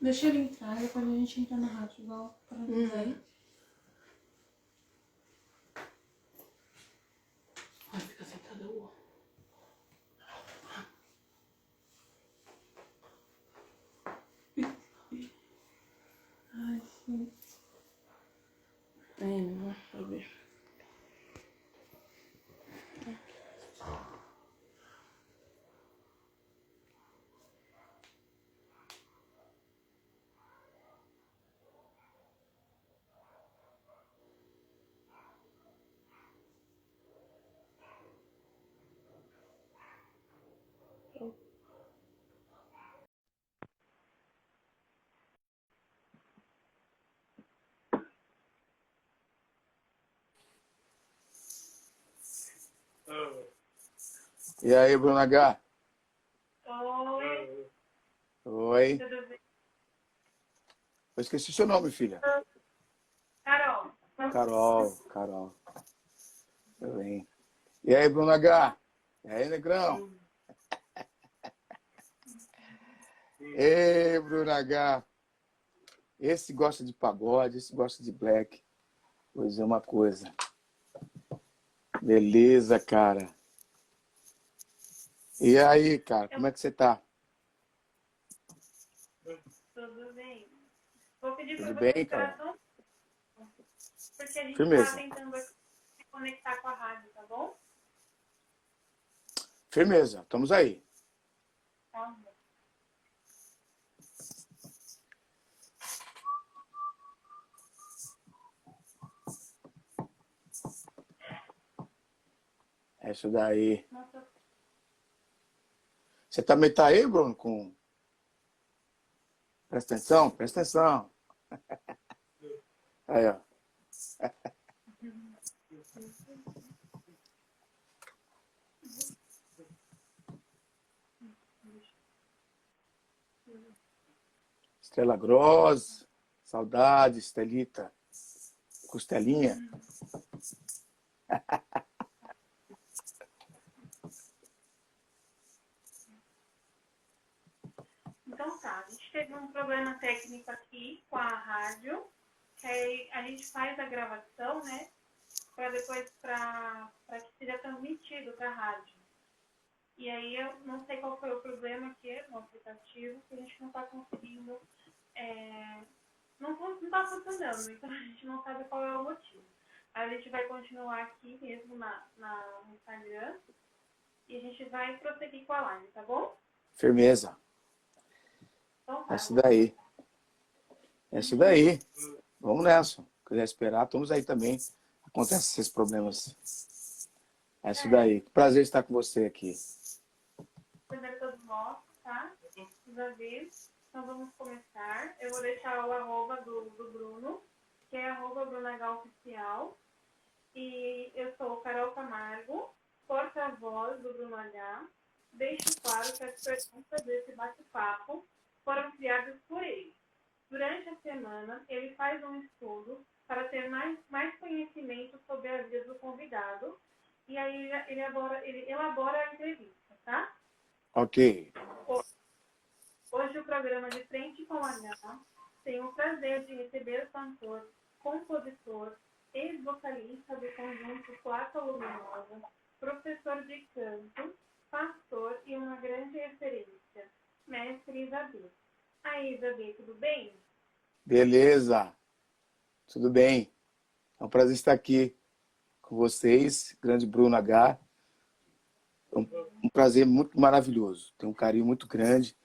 Deixa ele entrar, depois a gente entra na rádio igual para aí. Ai, fica sentada o. Ai, sim. Aí, meu amor, vai ver. E aí, Bruno H? Oi, Oi. tudo bem? Eu esqueci seu nome, filha. Carol, Carol. Tudo bem. E aí, Bruno H? E aí, Negrão? Ei, Bruno H. Esse gosta de pagode, esse gosta de black. Pois é uma coisa. Beleza, cara. E aí, cara, como é que você tá? tudo bem? Vou pedir para Tudo você bem, esperar Carol? só um pouco, porque a gente está Firmeza. tentando se conectar com a rádio, tá bom? Firmeza, estamos aí. Tá bom. É isso daí. Nossa, Você também tá aí, Bruno? Presta atenção, presta atenção. Aí, ó. Estrela Gross, saudade, Estelita, Costelinha. então tá, a gente teve um problema técnico aqui com a rádio, que aí a gente faz a gravação, né? Para depois para que seja transmitido para a rádio. E aí eu não sei qual foi o problema aqui no aplicativo, que a gente não está conseguindo, não está funcionando, então a gente não sabe qual é o motivo. Aí a gente vai continuar aqui mesmo no Instagram e a gente vai prosseguir com a live, tá bom? Firmeza. Então É tá, eu isso vou daí. começar. É isso daí. Vamos nessa. Se quiser esperar, estamos aí também. Acontecem esses problemas. É isso daí. Prazer estar com você aqui. Primeiro todos nós, tá? Os avisos. Então vamos começar. Eu vou deixar o arroba do Bruno, que é arroba BrunoHOficial. E eu sou Carol Camargo, porta-voz do Bruno H. Deixo claro que as perguntas desse bate-papo foram criadas por ele. Durante a semana, ele faz um estudo para ter mais conhecimento sobre a vida do convidado e aí ele elabora a entrevista, tá? Ok. Hoje o programa de Frente com H tem o prazer de receber o cantor, compositor, ex-vocalista do conjunto Placa Luminosa, professor de canto, pastor e uma grande referência, mestre Isabel. Aí, Isabel, tudo bem? Beleza. Tudo bem. É um prazer estar aqui com vocês, grande Bruno H. É um prazer muito maravilhoso. Tenho um carinho muito grande.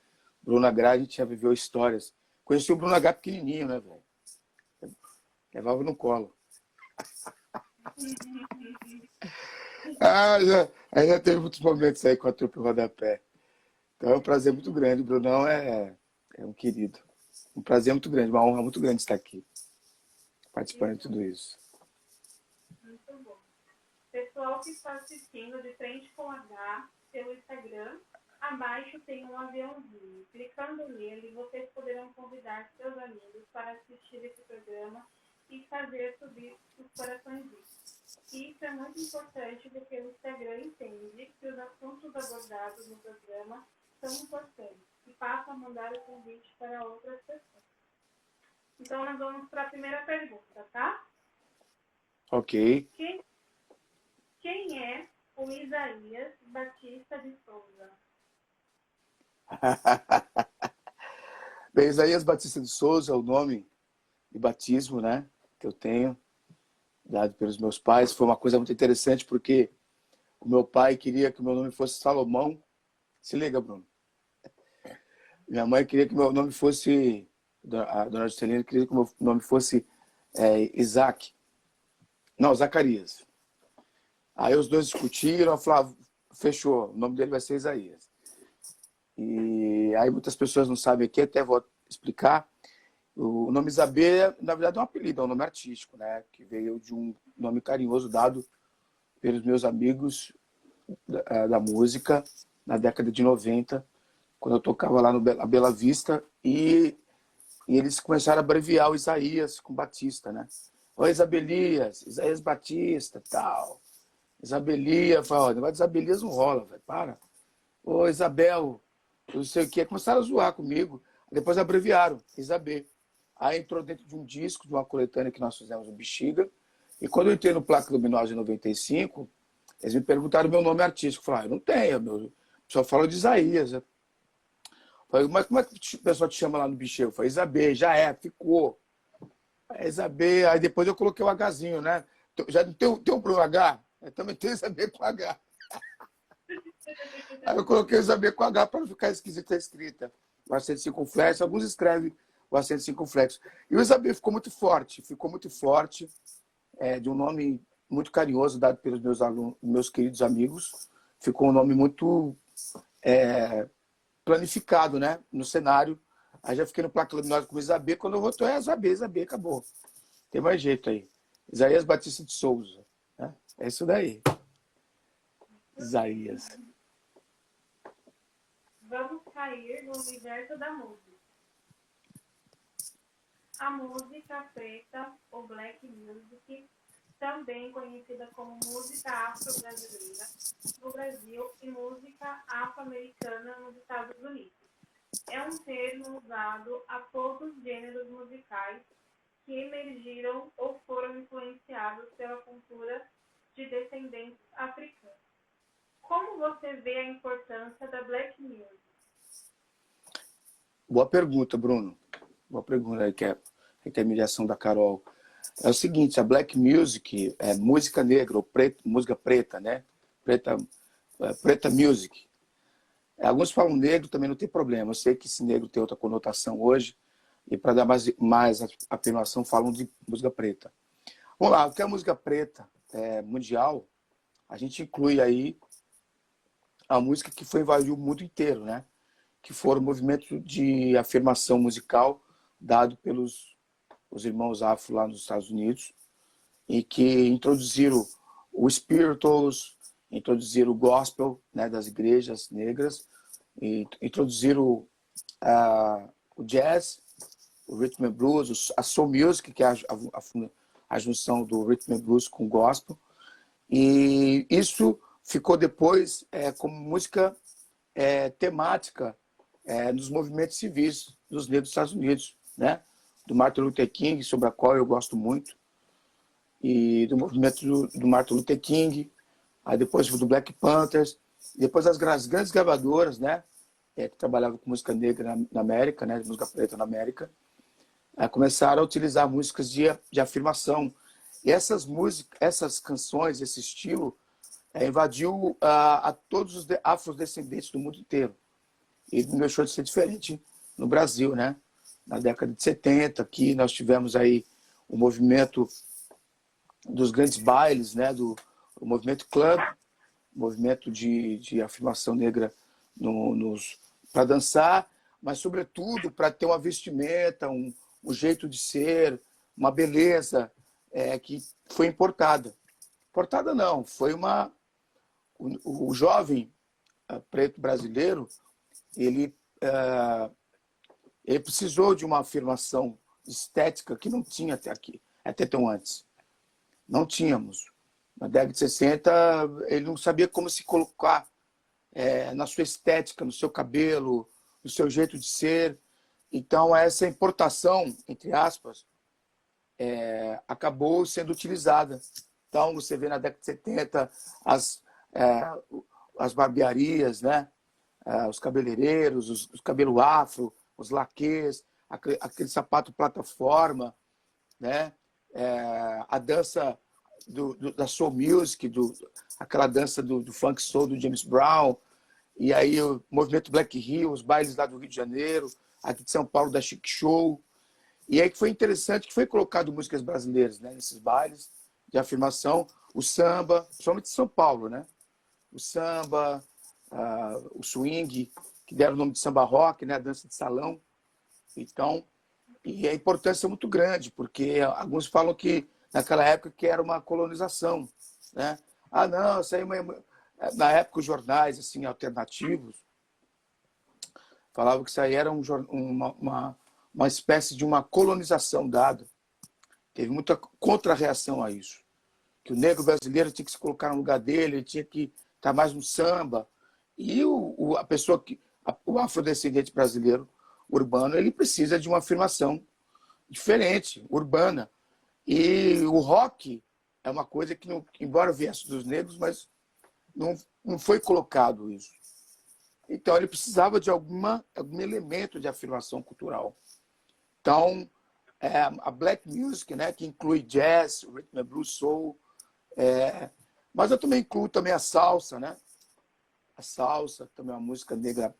Bruno H, a gente já viveu histórias. Conheci o Bruno H pequenininho, né, velho? Levava no colo. Já teve muitos momentos aí com a trupe Rodapé. Então é um prazer muito grande. O Brunão é um querido. Um prazer muito grande, uma honra muito grande estar aqui, participando de tudo isso. Muito bom. Pessoal que está assistindo de Frente com H pelo Instagram, abaixo tem um aviãozinho. Clicando nele, vocês poderão convidar seus amigos para assistir esse programa e fazer subir os coraçõezinhos. Isso é muito importante porque o Instagram entende que os assuntos abordados no programa são importantes e passo a mandar o convite para outras pessoas. Então, nós vamos para a primeira pergunta, tá? Ok. Quem é o Isaías Batista de Souza? Bem, Isaías Batista de Souza é o nome de batismo, né, que eu tenho, dado pelos meus pais. Foi uma coisa muito interessante, porque o meu pai queria que o meu nome fosse Salomão. Se liga, Bruno. Minha mãe queria que o meu nome fosse... A dona Juscelina queria que o meu nome fosse Isaac. Não, Zacarias. Aí os dois discutiram, eu falava, fechou, o nome dele vai ser Isaías. E aí muitas pessoas não sabem aqui, até vou explicar. O nome Isabê, na verdade, é um apelido, é um nome artístico, né? Que veio de um nome carinhoso dado pelos meus amigos da música na década de 90, quando eu tocava lá no Bela Vista, e eles começaram a abreviar o Isaías com Batista, né? Ô, Isabelias, Isaías Batista, tal. Isabelia, fala, negócio de Isabelias não rola, velho, para. Ô, Isabel, não sei o quê. Começaram a zoar comigo, depois abreviaram, Isabê. Aí entrou dentro de um disco, de uma coletânea que nós fizemos, o Bexiga, e quando eu entrei no Placa Luminosa em 95, eles me perguntaram o meu nome artístico. Eu falei, eu não tenho, o pessoal fala de Isaías. Eu falei, mas como é que o pessoal te chama lá no Bexiga? Eu falei, Isabê, já ficou. Isabê, aí depois eu coloquei o Hzinho, né? Já tem o Bruno H? Eu também tenho Isabê com H. Aí eu coloquei Isabê com H para não ficar esquisita a escrita. O acento circunflexo, alguns escrevem o acento circunflexo. E o Isabê ficou muito forte, de um nome muito carinhoso, dado pelos meus alunos, meus queridos amigos. Ficou um nome muito planificado, né? No cenário. Aí já fiquei no Placa Luminosa com Isabê. Quando eu voltou, Isabê, acabou. Tem mais jeito aí. Isaías Batista de Souza. Né? É isso daí. Isaías. Vamos cair no universo da música. A música preta, ou black music, também conhecida como música afro-brasileira no Brasil e música afro-americana nos Estados Unidos. É um termo usado a todos os gêneros musicais que emergiram ou foram influenciados pela cultura de descendentes africanos. Como você vê a importância da black music? Boa pergunta, Bruno. Boa pergunta aí, que é a intermediação da Carol. É o seguinte, a black music é música negra, ou música preta, né? Preta music. Alguns falam negro, também não tem problema. Eu sei que esse negro tem outra conotação hoje, e para dar mais afirmação, falam de música preta. Vamos lá, o que é a música preta mundial? A gente inclui aí a música que foi invadir o mundo inteiro, né? Que foram movimentos de afirmação musical dado pelos os irmãos afro lá nos Estados Unidos, e que introduziram o spirituals, introduziram o gospel, né, das igrejas negras, e introduziram o jazz, o rhythm and blues, a soul music, que é a junção do rhythm and blues com o gospel. E isso ficou depois como música temática nos movimentos civis dos negros dos Estados Unidos, né? Do Martin Luther King, sobre a qual eu gosto muito, e do movimento do Martin Luther King, aí depois do Black Panthers, depois as grandes gravadoras, né? Que trabalhavam com música negra na América, né? Música preta na América, começaram a utilizar músicas de afirmação. E essas canções, esse estilo, invadiu a todos os afrodescendentes do mundo inteiro. E não deixou de ser diferente no Brasil, né? Na década de 70, aqui nós tivemos aí o movimento dos grandes bailes, né? O movimento club, movimento de afirmação negra para dançar, mas, sobretudo, para ter uma vestimenta, um jeito de ser, uma beleza que foi importada. Importada não, foi o jovem preto brasileiro, ele precisou de uma afirmação estética que não tinha até tão antes. Não tínhamos. Na década de 60, ele não sabia como se colocar na sua estética, no seu cabelo, do seu jeito de ser. Então, essa importação, entre aspas, acabou sendo utilizada. Então, você vê na década de 70 as barbearias, né? Os cabeleireiros, os cabelo afro, os laquês, aquele sapato plataforma, né? A dança da soul music, aquela dança do funk soul do James Brown, e aí o movimento Black Hill, os bailes lá do Rio de Janeiro, aqui de São Paulo, da Chic Show. E aí que foi interessante que foi colocado músicas brasileiras, né, nesses bailes de afirmação, o samba, principalmente de São Paulo, né? O samba, o swing, que deram o nome de samba rock, né, a dança de salão. Então, e a importância é muito grande, porque alguns falam que naquela época que era uma colonização, né? Ah, não, isso aí na época os jornais assim alternativos falavam que isso aí era uma espécie de uma colonização dada. Teve muita contra-reação a isso. Que o negro brasileiro tinha que se colocar no lugar dele, ele tinha que estar mais no samba. E a pessoa o afrodescendente brasileiro urbano, ele precisa de uma afirmação diferente, urbana. E o rock é uma coisa que, embora viesse dos negros, mas não foi colocado isso. Então, ele precisava de algum elemento de afirmação cultural. Então, a black music, né, que inclui jazz, rhythm and blues, soul, mas eu também incluo também a salsa, né? A salsa, também é uma música negra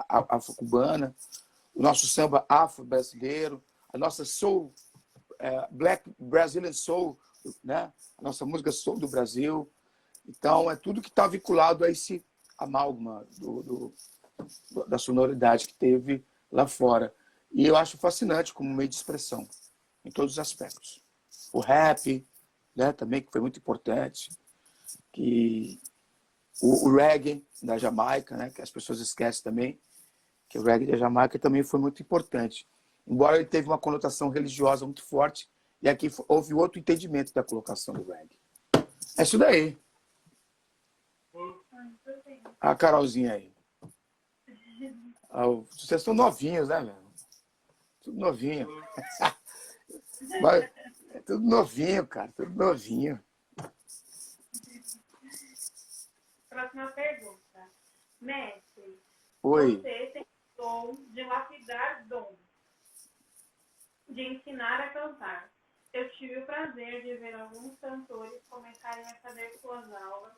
afro-cubana, o nosso samba afro-brasileiro, a nossa soul, black Brazilian soul, né? A nossa música soul do Brasil. Então, é tudo que está vinculado a esse amálgama da sonoridade que teve lá fora. E eu acho fascinante como meio de expressão, em todos os aspectos. O rap, né, também, que foi muito importante. Que o reggae da Jamaica, né, que as pessoas esquecem também, que o reggae da Jamaica também foi muito importante. Embora ele teve uma conotação religiosa muito forte, e aqui houve outro entendimento da colocação do reggae. É isso daí. A Carolzinha aí. Vocês estão novinhos, né, velho? Tudo novinho. Mas, é tudo novinho, cara. Tudo novinho. Próxima pergunta. Mestre, Oi. você tem o dom de lapidar dons, de ensinar a cantar. Eu tive o prazer de ver alguns cantores começarem a fazer suas aulas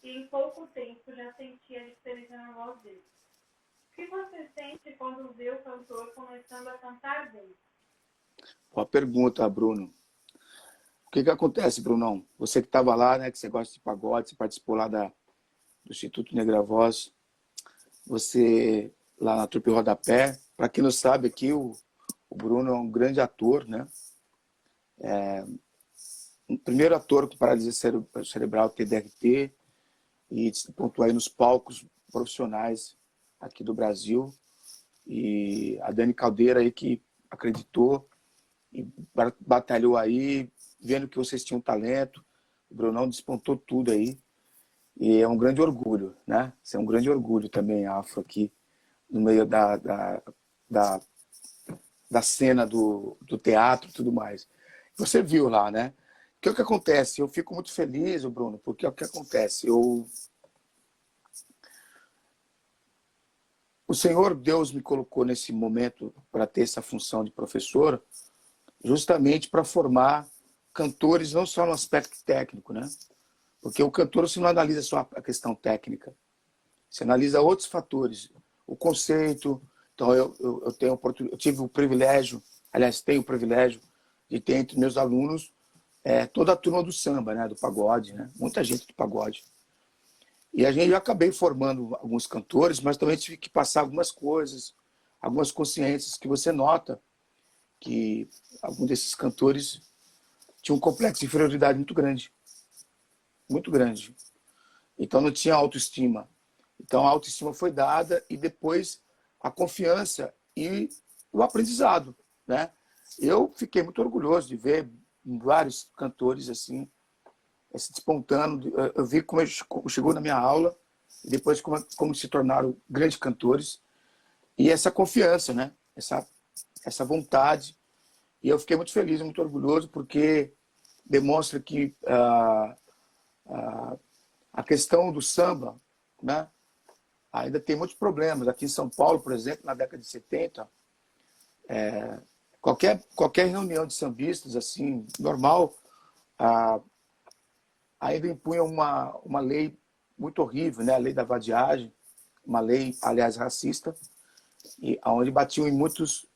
e em pouco tempo já senti a diferença na voz deles. O que você sente quando vê o cantor começando a cantar bem? Boa pergunta, Bruno. O que acontece, Brunão? Você que estava lá, né, que você gosta de pagode, você participou lá do Instituto Negra Voz, você lá na Trupe Rodapé. Para quem não sabe aqui, o Bruno é um grande ator, né? O primeiro ator com paralisia cerebral TDRT e pontuou aí nos palcos profissionais aqui do Brasil. E a Dani Caldeira aí que acreditou e batalhou aí, vendo que vocês tinham talento. O Brunão despontou tudo aí. E é um grande orgulho, né? Isso é um grande orgulho também, afro, aqui no meio da cena do teatro e tudo mais. Você viu lá, né? O que acontece? Eu fico muito feliz, Bruno, porque o que acontece? O Senhor Deus me colocou nesse momento para ter essa função de professor, justamente para formar cantores não só no aspecto técnico, né? Porque o cantor você não analisa só a questão técnica, você analisa outros fatores, o conceito. Então eu tive o privilégio, aliás, tenho o privilégio de ter entre meus alunos toda a turma do samba, né, do pagode, né? Muita gente do pagode. E eu acabei formando alguns cantores, mas também tive que passar algumas coisas, algumas consciências que você nota que alguns desses cantores tinham um complexo de inferioridade muito grande. Muito grande. Então não tinha autoestima. Então a autoestima foi dada e depois a confiança e o aprendizado, né? Eu fiquei muito orgulhoso de ver vários cantores assim se despontando. Eu vi como chegou na minha aula e depois como se tornaram grandes cantores. e essa confiança, né? Essa vontade. E eu fiquei muito feliz, muito orgulhoso, porque demonstra que a questão do samba, né, ainda tem muitos problemas. Aqui em São Paulo, por exemplo, na década de 70, qualquer reunião de sambistas, assim, normal, ainda impunha uma lei muito horrível, né, a lei da vadiagem, uma lei, aliás, racista, e onde batiam em muitos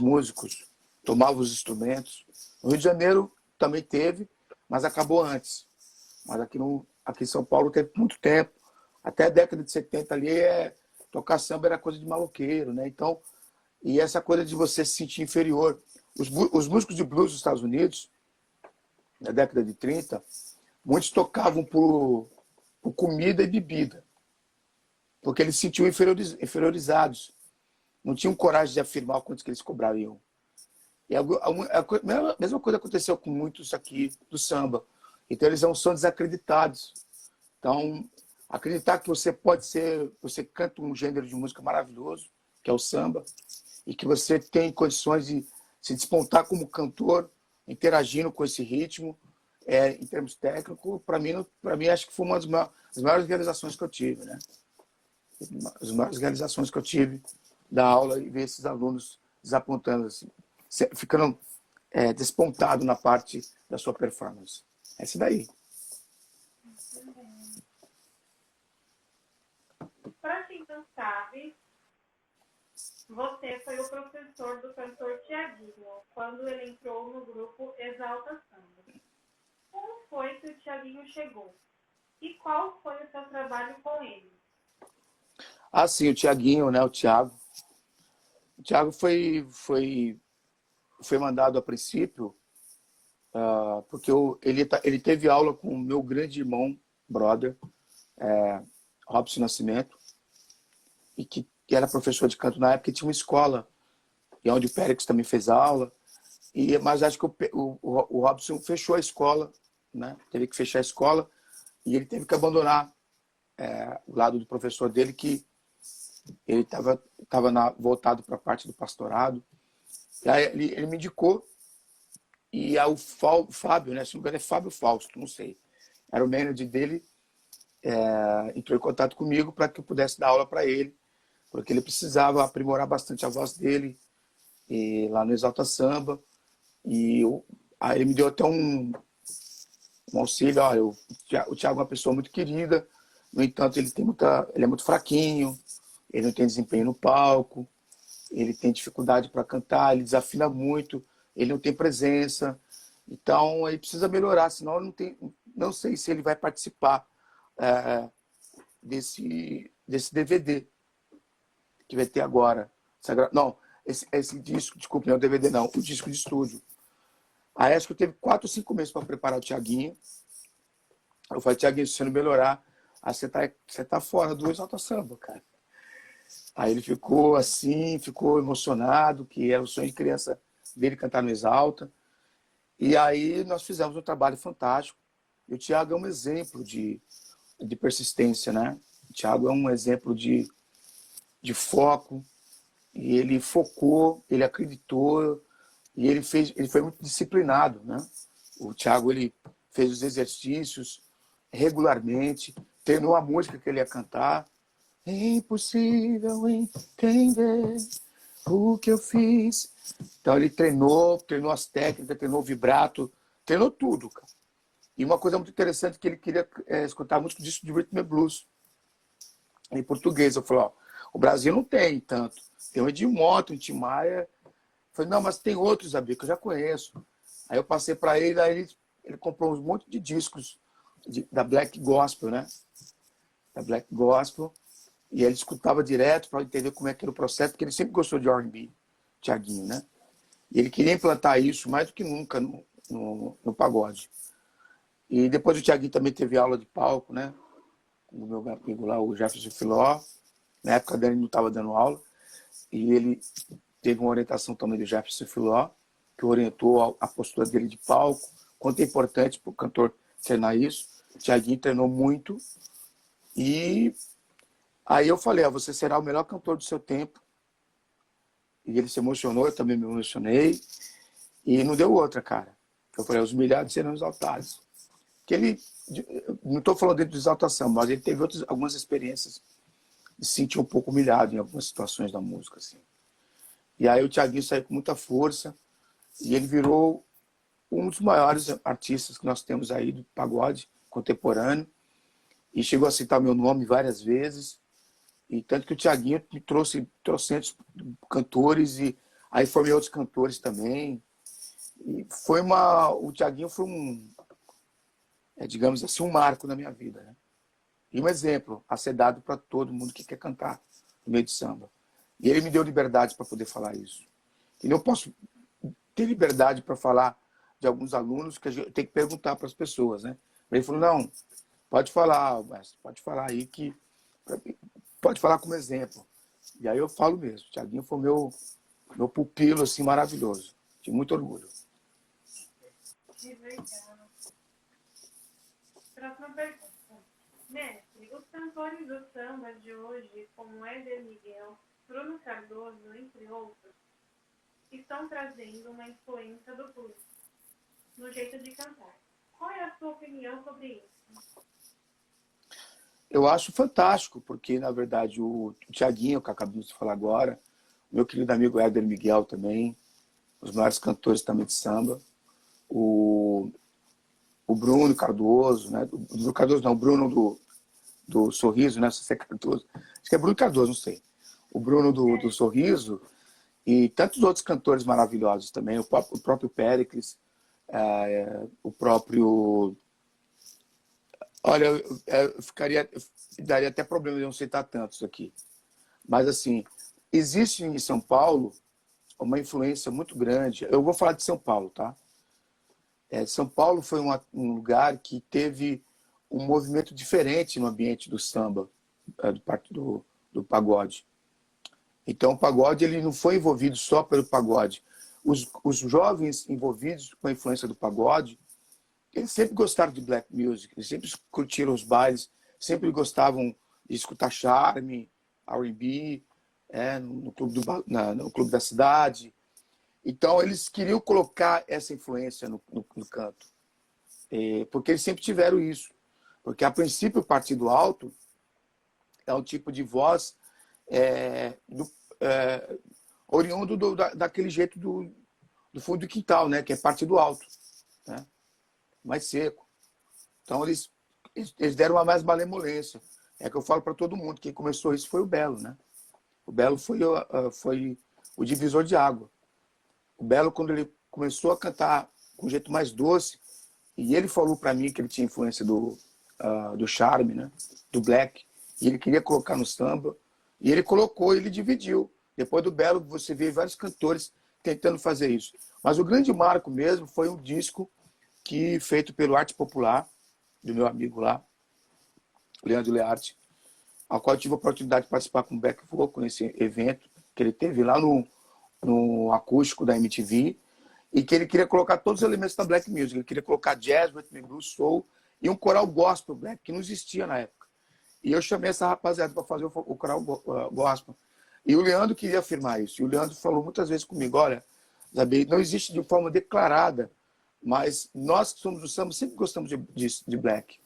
músicos, tomavam os instrumentos. No Rio de Janeiro também teve, mas acabou antes. Mas aqui em São Paulo teve muito tempo. Até a década de 70 ali, tocar samba era coisa de maloqueiro, né? Então, e essa coisa de você se sentir inferior. Os músicos de blues dos Estados Unidos, na década de 30, muitos tocavam por comida e bebida, porque eles se sentiam inferiorizados. Não tinham coragem de afirmar o quanto que eles cobrariam. E a mesma coisa aconteceu com muitos aqui do samba. Então, eles não são desacreditados. Então, acreditar que você você canta um gênero de música maravilhoso, que é o samba, e que você tem condições de se despontar como cantor, interagindo com esse ritmo, em termos técnicos, para mim, acho que foi uma das maiores realizações que eu tive, né? As maiores realizações que eu tive da aula e ver esses alunos desapontando, assim, ficando despontado na parte da sua performance. É isso daí. Para quem não sabe, você foi o professor do cantor Tiaguinho, quando ele entrou no grupo Exalta Samba. Como foi que o Tiaguinho chegou? E qual foi o seu trabalho com ele? Ah, sim, o Tiaguinho, né? O Thiago. O Thiago foi mandado a princípio, porque ele teve aula com o meu grande irmão, brother, Robson Nascimento, e que era professor de canto na época, e tinha uma escola, e onde o Périx também fez aula. Mas acho que o Robson fechou a escola, né? Teve que fechar a escola, e ele teve que abandonar o lado do professor dele, que ele estava voltado para a parte do pastorado. E aí ele me indicou, e aí o Fábio, né? Se não me engano é Fábio Fausto, não sei. Era o manager dele, entrou em contato comigo para que eu pudesse dar aula para ele, porque ele precisava aprimorar bastante a voz dele lá no Exalta Samba. Aí ele me deu até um auxílio. Olha, o Thiago é uma pessoa muito querida, no entanto, ele é muito fraquinho, ele não tem desempenho no palco, ele tem dificuldade para cantar, ele desafina muito, ele não tem presença. Então, ele precisa melhorar, senão não sei se ele vai participar desse DVD que vai ter agora. Não, esse disco, desculpe, não é o DVD não, o disco de estúdio. Aí acho que eu teve 4 ou 5 meses para preparar o Thiaguinho. Eu falei, Thiaguinho, se você não melhorar, aí você tá fora do Exalta Samba, cara. Aí ele ficou assim, ficou emocionado, que era o sonho de criança dele cantar no Exalta. E aí nós fizemos um trabalho fantástico. E o Thiago é um exemplo de persistência, né? O Thiago é um exemplo de foco. E ele focou, ele acreditou, e ele foi muito disciplinado, né? O Thiago, ele fez os exercícios regularmente, treinou a música que ele ia cantar. É impossível entender o que eu fiz. Então ele treinou as técnicas, treinou o vibrato, treinou tudo, cara. E uma coisa muito interessante que ele queria escutar muito disso de rhythm and blues em português. Eu falei, ó, o Brasil não tem tanto. Tem o Edmota, o Tim Maia. Eu falei, não, mas tem outros, Abi, que eu já conheço. Aí eu passei para ele, aí ele comprou um monte de discos da Black Gospel, né? Da Black Gospel. E ele escutava direto para entender como é que era o processo, porque ele sempre gostou de R&B, Thiaguinho, né? E ele queria implantar isso mais do que nunca no pagode. E depois o Thiaguinho também teve aula de palco, né? Do meu amigo lá, o Jefferson Filó. Na época dele não estava dando aula. E ele teve uma orientação também do Jefferson Filó, que orientou a postura dele de palco. Quanto é importante para o cantor treinar isso. O Thiaguinho treinou muito. E Aí eu falei, você será o melhor cantor do seu tempo. E ele se emocionou, eu também me emocionei. E não deu outra, cara. Eu falei, os humilhados serão exaltados. Que ele, não estou falando dentro de exaltação, mas ele teve algumas experiências de se sentir um pouco humilhado em algumas situações da música, assim. E aí o Thiaguinho saiu com muita força e ele virou um dos maiores artistas que nós temos aí do pagode contemporâneo e chegou a citar meu nome várias vezes. E tanto que o Thiaguinho me trouxe trocentos cantores e aí formei outros cantores também. E o Thiaguinho foi digamos assim, um marco na minha vida, né? E um exemplo a ser dado para todo mundo que quer cantar no meio de samba. E ele me deu liberdade para poder falar isso. E não posso ter liberdade para falar de alguns alunos que a gente tem que perguntar para as pessoas, né? Ele falou, não, pode falar, mestre, pode falar aí que... Pode falar como exemplo. E aí eu falo mesmo. O Thiaguinho foi meu pupilo, assim, maravilhoso. Tive muito orgulho. Que legal. Próxima pergunta. Mestre, os cantores do samba de hoje, como Éder Miguel, Bruno Cardoso, entre outros, estão trazendo uma influência do blues no jeito de cantar. Qual é a sua opinião sobre isso? Eu acho fantástico, porque, na verdade, o Thiaguinho, que acabamos de falar agora, o meu querido amigo Éder Miguel também, os maiores cantores também de samba, o Bruno Cardoso, né? O Bruno Cardoso não, o Bruno do Sorriso, né? Se é Cardoso. Acho que é Bruno Cardoso, não sei. O Bruno do Sorriso e tantos outros cantores maravilhosos também, o próprio Péricles, o próprio... Olha, daria até problema de não citar tantos aqui. Mas, assim, existe em São Paulo uma influência muito grande. Eu vou falar de São Paulo, tá? São Paulo foi um lugar que teve um movimento diferente no ambiente do samba, do pagode. Então, o pagode ele não foi envolvido só pelo pagode. Os jovens envolvidos com a influência do pagode, eles sempre gostaram de black music, eles sempre curtiram os bailes, sempre gostavam de escutar charme, R&B, no clube da cidade. Então, eles queriam colocar essa influência no canto, porque eles sempre tiveram isso. Porque, a princípio, o Partido Alto é um tipo de voz oriundo daquele jeito do fundo do quintal, né? Que é Partido Alto, né? Mais seco. Então, eles deram uma mais malemolência. É que eu falo para todo mundo, quem começou isso foi o Belo, né? O Belo foi o divisor de água. O Belo, quando ele começou a cantar com um jeito mais doce, e ele falou para mim que ele tinha influência do charme, né? Do black, e ele queria colocar no samba, e ele colocou, ele dividiu. Depois do Belo, você vê vários cantores tentando fazer isso. Mas o grande marco mesmo foi um disco feito pelo Arte Popular, do meu amigo lá, Leandro Learte, ao qual eu tive a oportunidade de participar com o Beck Vocal nesse evento que ele teve lá no acústico da MTV, e que ele queria colocar todos os elementos da black music. Ele queria colocar jazz, rhythm and blues, soul e um coral gospel black, que não existia na época. E eu chamei essa rapaziada para fazer o coral gospel. E o Leandro queria afirmar isso. E o Leandro falou muitas vezes comigo, olha, Zabi, não existe de forma declarada, mas nós que somos do samba sempre gostamos de black.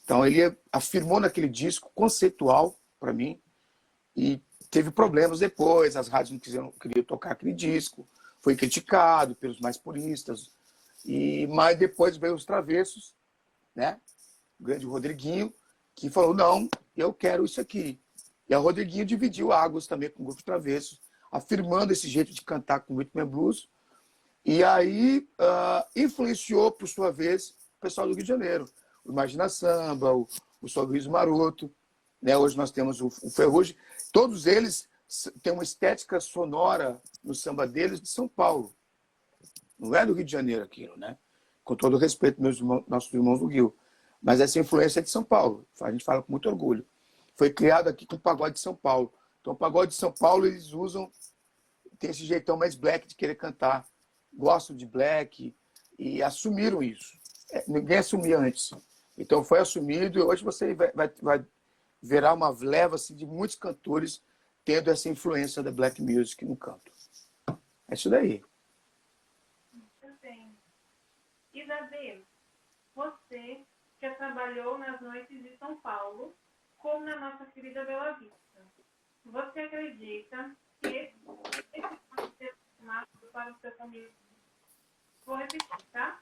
Então ele afirmou naquele disco conceitual para mim, e teve problemas depois, as rádios não queriam tocar aquele disco, foi criticado pelos mais puristas, mas depois veio os Travessos, né? O grande Rodriguinho, que falou, não, eu quero isso aqui. E o Rodriguinho dividiu águas também com o grupo Travessos, afirmando esse jeito de cantar com rhythm and blues, e aí influenciou, por sua vez, o pessoal do Rio de Janeiro. O Imagina Samba, o Sorriso Maroto, né? Hoje nós temos o Ferrugem. Todos eles têm uma estética sonora no samba deles de São Paulo. Não é do Rio de Janeiro aquilo, né? Com todo o respeito, nossos irmãos do Rio. Mas essa influência é de São Paulo. A gente fala com muito orgulho. Foi criado aqui com o Pagode de São Paulo. Então, o Pagode de São Paulo, eles tem esse jeitão mais black de querer cantar. Gostam de black e assumiram isso. Ninguém assumia antes. Então, foi assumido e hoje você vai verá uma leva assim, de muitos cantores tendo essa influência da black music no canto. É isso daí. Muito bem. Isabel, você já trabalhou nas noites de São Paulo, como na nossa querida Bela Vista. Você acredita que esse pode ser marco para o seu caminho? Vou repetir, tá?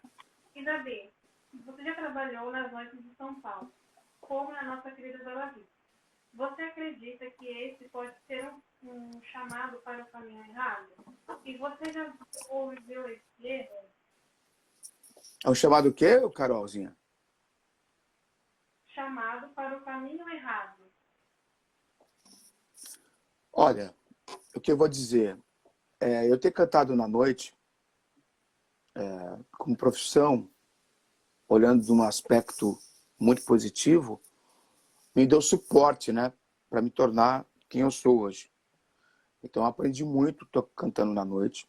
Isabel, você já trabalhou nas noites de São Paulo, como na nossa querida Bela Vista. Você acredita que esse pode ser um chamado para o caminho errado? E você já ouviu esse erro? É um chamado o quê, Carolzinha? Chamado para o caminho errado. Olha, o que eu vou dizer, eu ter cantado na noite, como profissão, olhando de um aspecto muito positivo, me deu suporte, né, para me tornar quem eu sou hoje. Então, eu aprendi muito cantando na noite,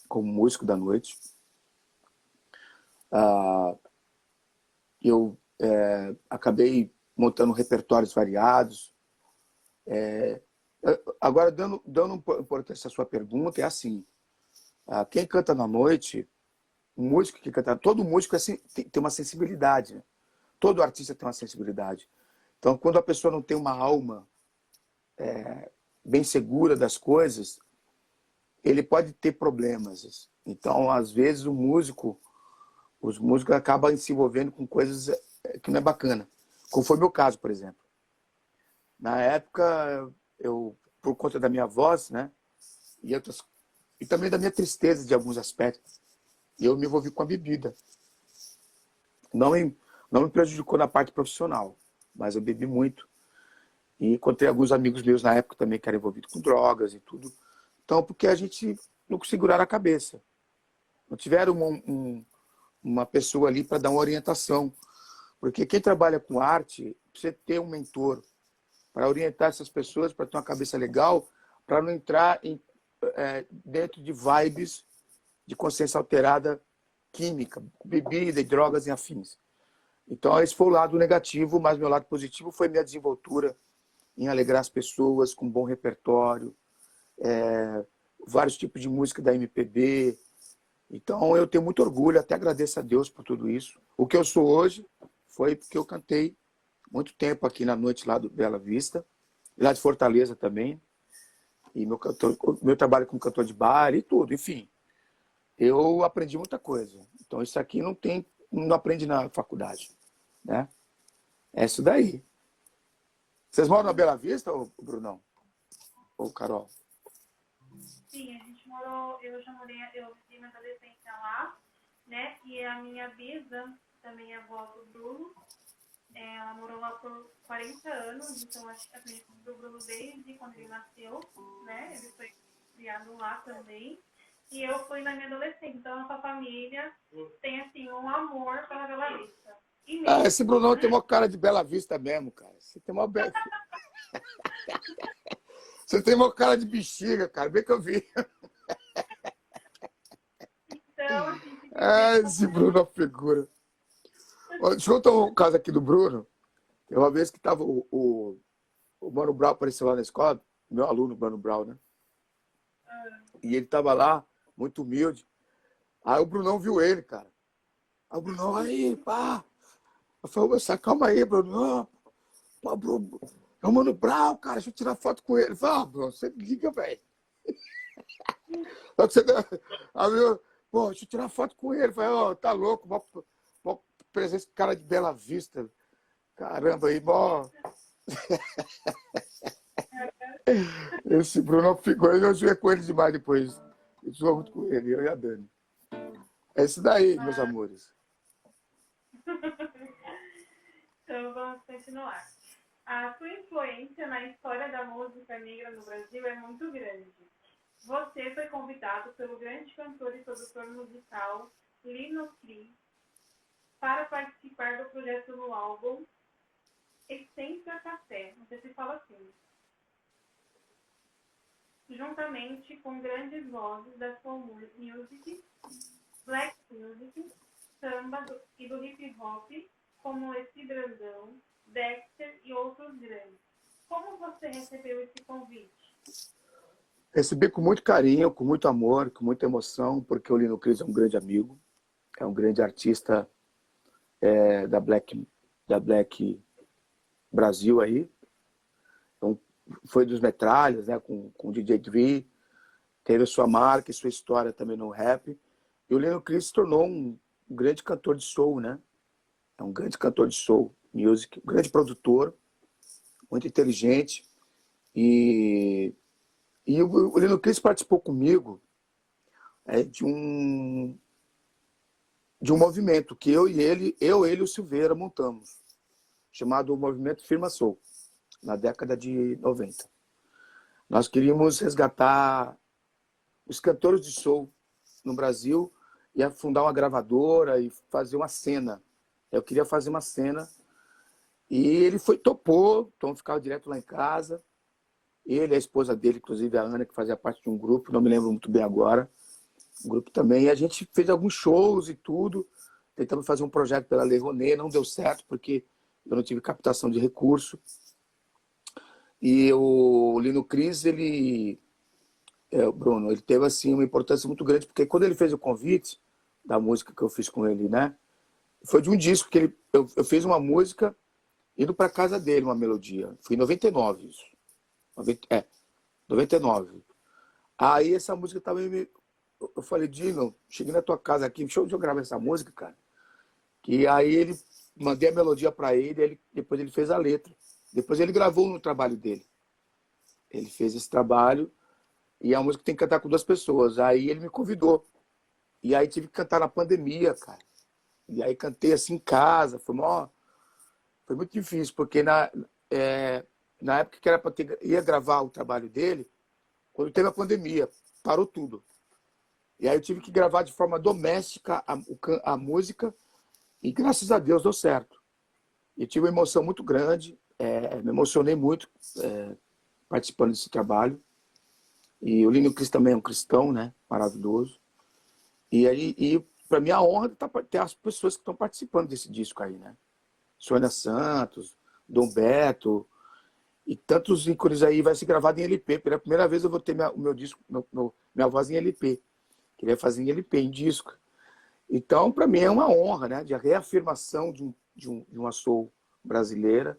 como músico da noite. Eu acabei montando repertórios variados. Agora, dando importância à sua pergunta, é assim, quem canta na noite, músico que canta, todo músico tem uma sensibilidade, né? Todo artista tem uma sensibilidade. Então, quando a pessoa não tem uma alma bem segura das coisas, ele pode ter problemas. Então, às vezes, os músicos acabam se envolvendo com coisas que não é bacana. Como foi meu caso, por exemplo. Na época, por conta da minha voz, né, e também da minha tristeza de alguns aspectos, eu me envolvi com a bebida. Não me prejudicou na parte profissional, mas eu bebi muito. E encontrei alguns amigos meus na época também que eram envolvidos com drogas e tudo. Então, porque a gente não seguraram a cabeça. Não tiveram uma pessoa ali para dar uma orientação. Porque quem trabalha com arte precisa ter um mentor para orientar essas pessoas, para ter uma cabeça legal, para não entrar dentro de vibes de consciência alterada química, bebida e drogas e afins. Então, esse foi o lado negativo, mas meu lado positivo foi minha desenvoltura em alegrar as pessoas com um bom repertório, vários tipos de música da MPB. Então, eu tenho muito orgulho, até agradeço a Deus por tudo isso. O que eu sou hoje foi porque eu cantei muito tempo aqui na noite lá do Bela Vista, lá de Fortaleza também, e meu trabalho como cantor de bar e tudo, enfim. Eu aprendi muita coisa. Então, isso aqui não aprende na faculdade, né? É isso daí. Vocês moram na Bela Vista, ou Brunão? Ou Carol? Sim, a gente morou, eu vivi minha adolescência lá, né? E a minha bisa, também a avó do Bruno, ela morou lá por 40 anos, então acho que a gente do Bruno desde quando ele nasceu, né? Ele foi criado lá também. E eu fui na minha adolescência, então a nossa família tem, assim, um amor pela Bela Vista. Esse Brunão tem uma cara de Bela Vista mesmo, cara. Você tem uma Você tem uma cara de bexiga, cara. Bem que eu vi. Então, assim, Esse Bruno é uma figura. Deixa eu contar um caso aqui do Bruno. Uma vez que tava o Mano Brown apareceu lá na escola, meu aluno, Mano Brown, né? E ele tava lá, muito humilde. Aí o Brunão viu ele, cara. Aí o Brunão, aí, pá. Eu falei, moça, calma aí, Bruno. Pô, Bruno, é o Mano Brown, cara, deixa eu tirar foto com ele. Ele falou, Bruno, você liga, velho. Aí eu, pô, deixa eu tirar foto com ele. Eu falei, ó, tá louco, mó presença, cara de Bela Vista. Caramba, aí, mó. Esse Bruno é uma figura, eu joguei com ele demais depois. Eu joguei muito com ele, eu e a Dani. É isso daí, meus amores. Então, vamos continuar. A sua influência na história da música negra no Brasil é muito grande. Você foi convidado pelo grande cantor e produtor musical Lino Cris para participar do projeto no álbum Essência Café, não sei se fala assim, juntamente com grandes vozes da soul music, black music, samba e do hip hop, como Esse Brandão, Dexter e outros grandes. como você recebeu esse convite? Recebi com muito carinho, com muito amor, com muita emoção, porque o Lino Cris é um grande amigo, é um grande artista da Black Brasil aí. Então, foi dos Metralhas, né, com o DJ Dre, teve a sua marca e sua história também no rap. E o Lino Cris se tornou um grande cantor de soul, né? É um grande cantor de soul music, um grande produtor, muito inteligente. E o Lino Cris participou comigo de um movimento que ele e o Silveira montamos, chamado Movimento Firma Soul, na década de 90. Nós queríamos resgatar os cantores de soul no Brasil e fundar uma gravadora e fazer uma cena. Eu queria fazer uma cena e ele topou, então ficava direto lá em casa. Ele, a esposa dele, inclusive a Ana, que fazia parte de um grupo, não me lembro muito bem agora, um grupo também. E a gente fez alguns shows e tudo. Tentamos fazer um projeto pela Lei Rouanet, não deu certo porque eu não tive captação de recurso. E o Lino Cris, Bruno, ele teve assim uma importância muito grande, porque quando ele fez o convite da música que eu fiz com ele, né, foi de um disco que eu fiz uma música indo para casa dele, uma melodia. Foi em 99 isso. 99. Aí essa música também eu falei, Dino, cheguei na tua casa aqui, deixa eu gravar essa música, cara. Que aí ele mandei a melodia para ele, depois ele fez a letra. Depois ele gravou no trabalho dele. Ele fez esse trabalho e a música tem que cantar com 2 pessoas. Aí ele me convidou. E aí tive que cantar na pandemia, cara. E aí cantei assim em casa. Foi muito difícil, porque na época que era para ia gravar o trabalho dele, quando teve a pandemia, parou tudo. E aí eu tive que gravar de forma doméstica a música e graças a Deus deu certo. E tive uma emoção muito grande, me emocionei muito participando desse trabalho. E o Lino Cris também é um cristão, né? Maravilhoso. E para mim a honra de ter as pessoas que estão participando desse disco aí, né? Sônia Santos, Dom Beto e tantos ícones aí. Vai ser gravado em LP. Pela primeira vez eu vou ter o meu disco, minha voz em LP. Queria fazer em LP, em disco. Então, para mim é uma honra, né? De reafirmação de uma soul brasileira.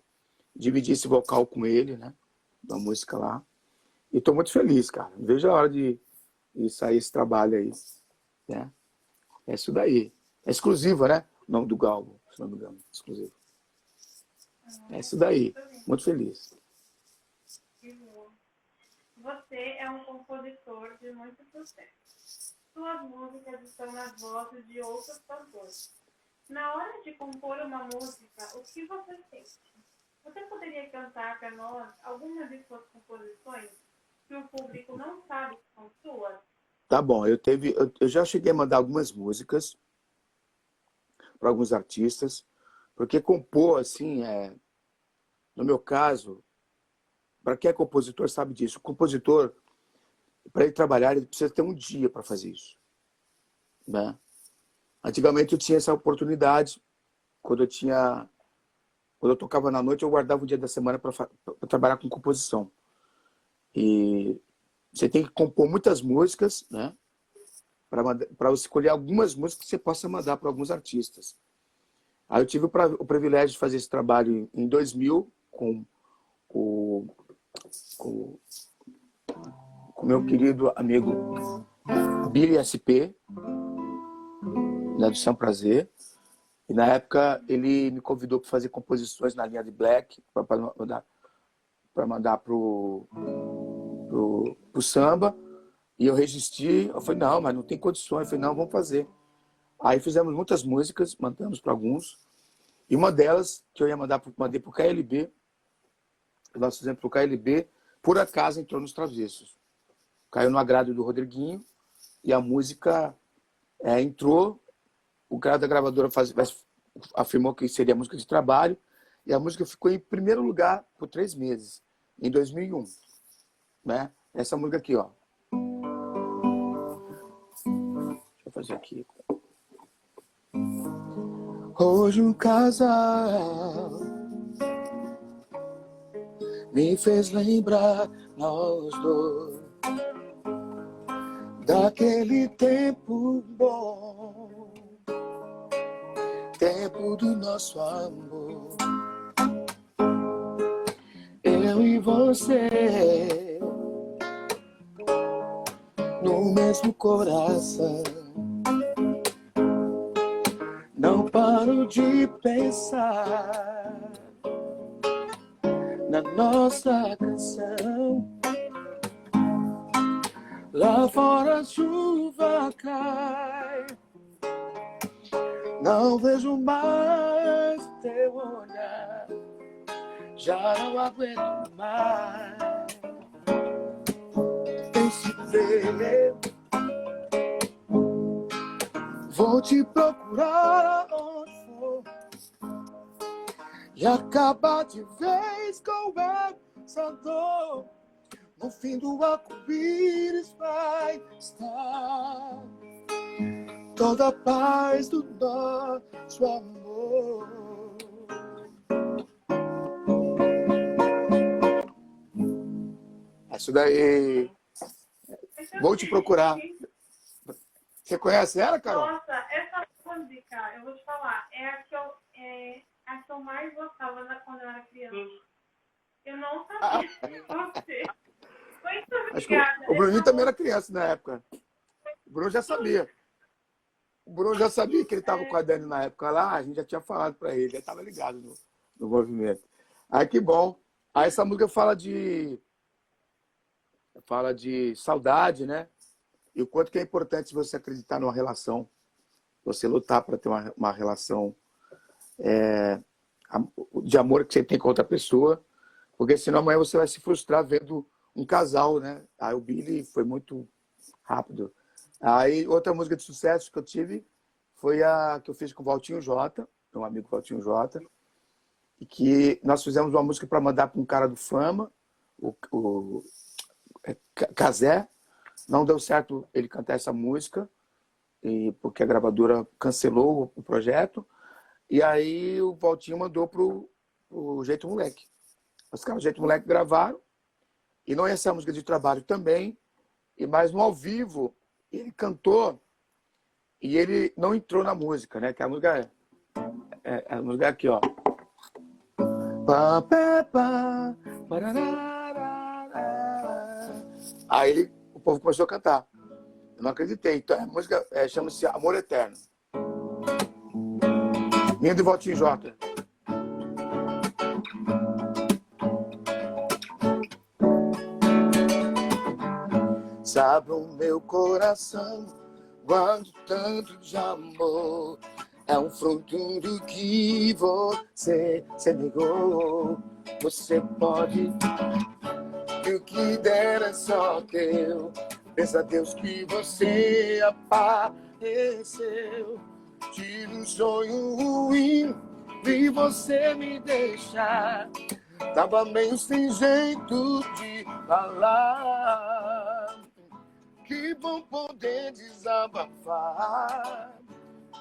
Dividir esse vocal com ele, né? Da música lá. E estou muito feliz, cara. Não vejo a hora de sair esse trabalho aí. Né? É isso daí. É exclusivo, né? O nome do Galgo, se não me engano. Exclusivo. É isso daí. Muito feliz. Você é um compositor de muito sucesso. Suas músicas estão nas vozes de outros cantores. Na hora de compor uma música, o que você sente? Você poderia cantar para nós algumas de suas composições que o público não sabe que são suas? Tá bom. Eu já cheguei a mandar algumas músicas para alguns artistas, porque compor, assim, no meu caso, para quem é compositor sabe disso. O compositor, para ele trabalhar, ele precisa ter um dia para fazer isso. Né? Antigamente eu tinha essa oportunidade, quando eu tocava na noite, eu guardava o dia da semana para trabalhar com composição. E você tem que compor muitas músicas, né? Para escolher algumas músicas que você possa mandar para alguns artistas. Aí eu tive o privilégio de fazer esse trabalho em 2000 com o meu querido amigo Billy SP, né, do São Prazer. E na época ele me convidou para fazer composições na linha de Black, para mandar pro samba. E eu resisti. Eu falei, não, mas não tem condições. Eu falei, não, vamos fazer. Aí fizemos muitas músicas, mandamos para alguns. E uma delas, que eu ia mandei para o KLB, nós fizemos para o KLB, por acaso entrou nos Travessos. Caiu no agrado do Rodriguinho e a música entrou. O cara da gravadora afirmou que seria música de trabalho e a música ficou em primeiro lugar por 3 meses, em 2001. Né? Essa música aqui, ó. Deixa eu fazer aqui. Hoje um casal me fez lembrar nós dois daquele tempo bom, tempo do nosso amor. Eu e você no mesmo coração. Não paro de pensar na nossa canção. Lá fora a chuva cai, não vejo mais teu olhar, já não aguento mais. Em se ver, vou te procurar onde for e acabar de vez com essa dor. No fim do arco-íris vai estar toda a paz do nosso amor. Isso daí. Vou te procurar. Você conhece ela, Carol? Nossa, essa música, eu vou te falar, é a que eu mais gostava quando eu era criança. Eu não sabia você. Muito Acho que obrigada. o Bruninho também era criança na época. O Bruno já sabia. O Bruno já sabia que ele estava com a Dani na época lá, a gente já tinha falado para ele, já estava ligado no movimento. Aí que bom. Aí essa música fala de saudade, né? E o quanto que é importante você acreditar numa relação, você lutar para ter uma relação de amor que você tem com outra pessoa, porque senão amanhã você vai se frustrar vendo um casal, né? Aí o Billy foi muito rápido. Aí outra música de sucesso que eu tive foi a que eu fiz com o Valtinho Jota, meu amigo Valtinho Jota, e que nós fizemos uma música para mandar para um cara do Fama, o Cazé. Não deu certo ele cantar essa música, porque a gravadora cancelou o projeto. E aí o Valtinho mandou pro Jeito Moleque. Os caras do Jeito Moleque gravaram. E não ia ser a música de trabalho também. Mas no ao vivo, ele cantou e ele não entrou na música, né? Que a música a música é aqui, ó. Aí o povo começou a cantar. Eu não acreditei. Então a música chama-se Amor Eterno. Minha de Valtinho Jota. Sabe o meu coração, guardo tanto de amor. É um fruto do que você negou. Você pode, e o que der é só teu. Pensa a Deus que você apareceu. Tive um sonho ruim, vi você me deixar. Tava meio sem jeito de falar. Que bom poder desabafar.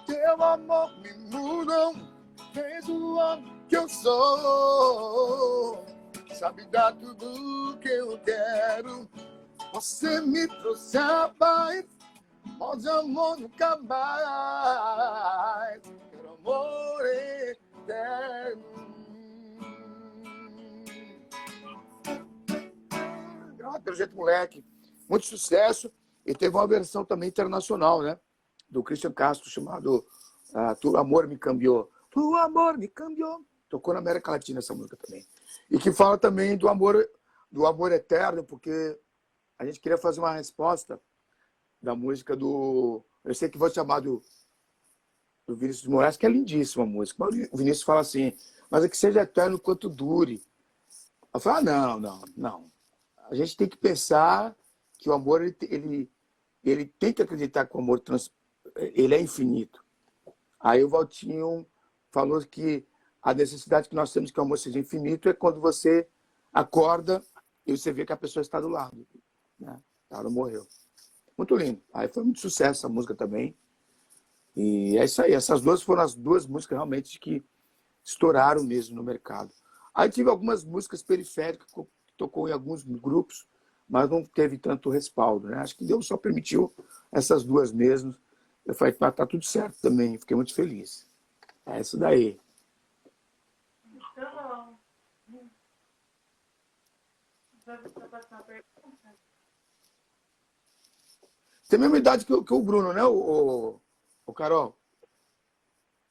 Teu amor me mudou, fez o homem que eu sou. Sabe dar tudo que eu quero. Você me trouxe a paz, pode amor nunca mais. Quero amor eterno. Gravado pelo Jeito Moleque. Muito sucesso. E teve uma versão também internacional, né? Do Christian Castro, chamado Tu Amor Me Cambiou. Tu Amor Me Cambiou. Tocou na América Latina essa música também. E que fala também do amor eterno, porque a gente queria fazer uma resposta da música do... Eu sei que vou chamar do Vinícius de Moraes, que é lindíssima a música. Mas o Vinícius fala assim, mas é que seja eterno quanto dure. Eu falo, não. A gente tem que pensar que o amor, ele tem que acreditar que o amor ele é infinito. Aí o Valtinho falou que a necessidade que nós temos que o amor seja infinito é quando você acorda e você vê que a pessoa está do lado. Né? Ela não morreu. Muito lindo. Aí foi muito sucesso essa música também. E é isso aí. Essas duas foram as duas músicas realmente que estouraram mesmo no mercado. Aí tive algumas músicas periféricas que tocou em alguns grupos, mas não teve tanto respaldo, né? Acho que Deus só permitiu essas duas mesmo. Eu falei, tá tudo certo também. Fiquei muito feliz. É isso daí. Então, vamos para a próxima pergunta. Tem a mesma idade que o Bruno, né, o Carol?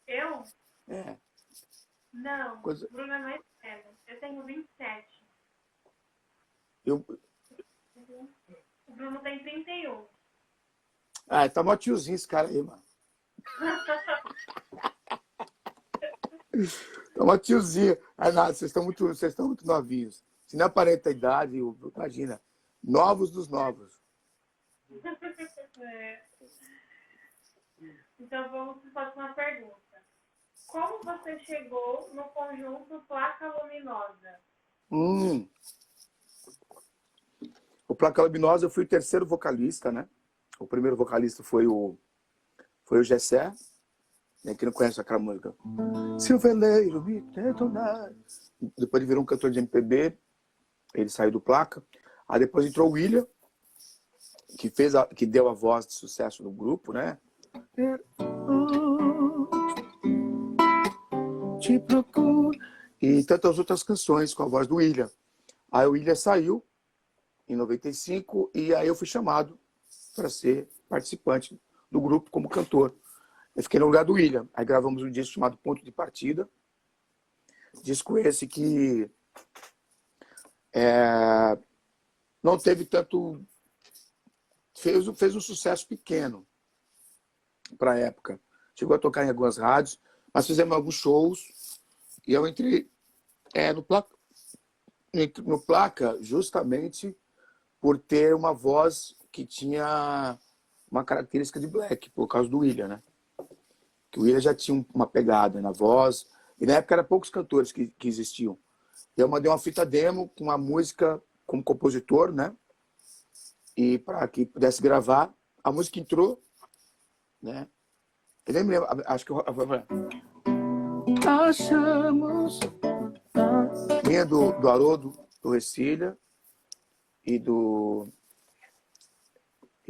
Eu? É. Não, Coisa... Bruno é mais velho. Eu tenho 27. Eu... O Bruno tem 31. Ah, tá mó tiozinho esse cara aí, mano. Tá mó tiozinho. Ah, nada, vocês estão muito novinhos. Se não aparenta a idade, imagina. Novos dos novos. É. Então vamos para a próxima pergunta. Como você chegou no conjunto Placa Luminosa? O Placa Luminosa, eu fui o terceiro vocalista, né? O primeiro vocalista foi o Gessé, né? Quem não conhece aquela música. Se o veleiro me detonar. Depois ele virou um cantor de MPB, ele saiu do Placa. Aí depois entrou o William, que deu a voz de sucesso no grupo, né? Te procuro. E tantas outras canções com a voz do William. Aí o William saiu em 95 e aí eu fui chamado para ser participante do grupo como cantor. Eu fiquei no lugar do William. Aí gravamos um disco chamado Ponto de Partida. Disco esse que não teve tanto... Fez um sucesso pequeno para a época. Chegou a tocar em algumas rádios, mas fizemos alguns shows e eu entrei no Placa justamente por ter uma voz que tinha uma característica de black, por causa do William, né? Que o William já tinha uma pegada na voz, e na época eram poucos cantores que existiam. Eu mandei uma fita demo com uma música como compositor, né? E para que pudesse gravar, a música entrou, né? Eu nem me lembro, acho que eu achamos minha do Haroldo, do Recilha e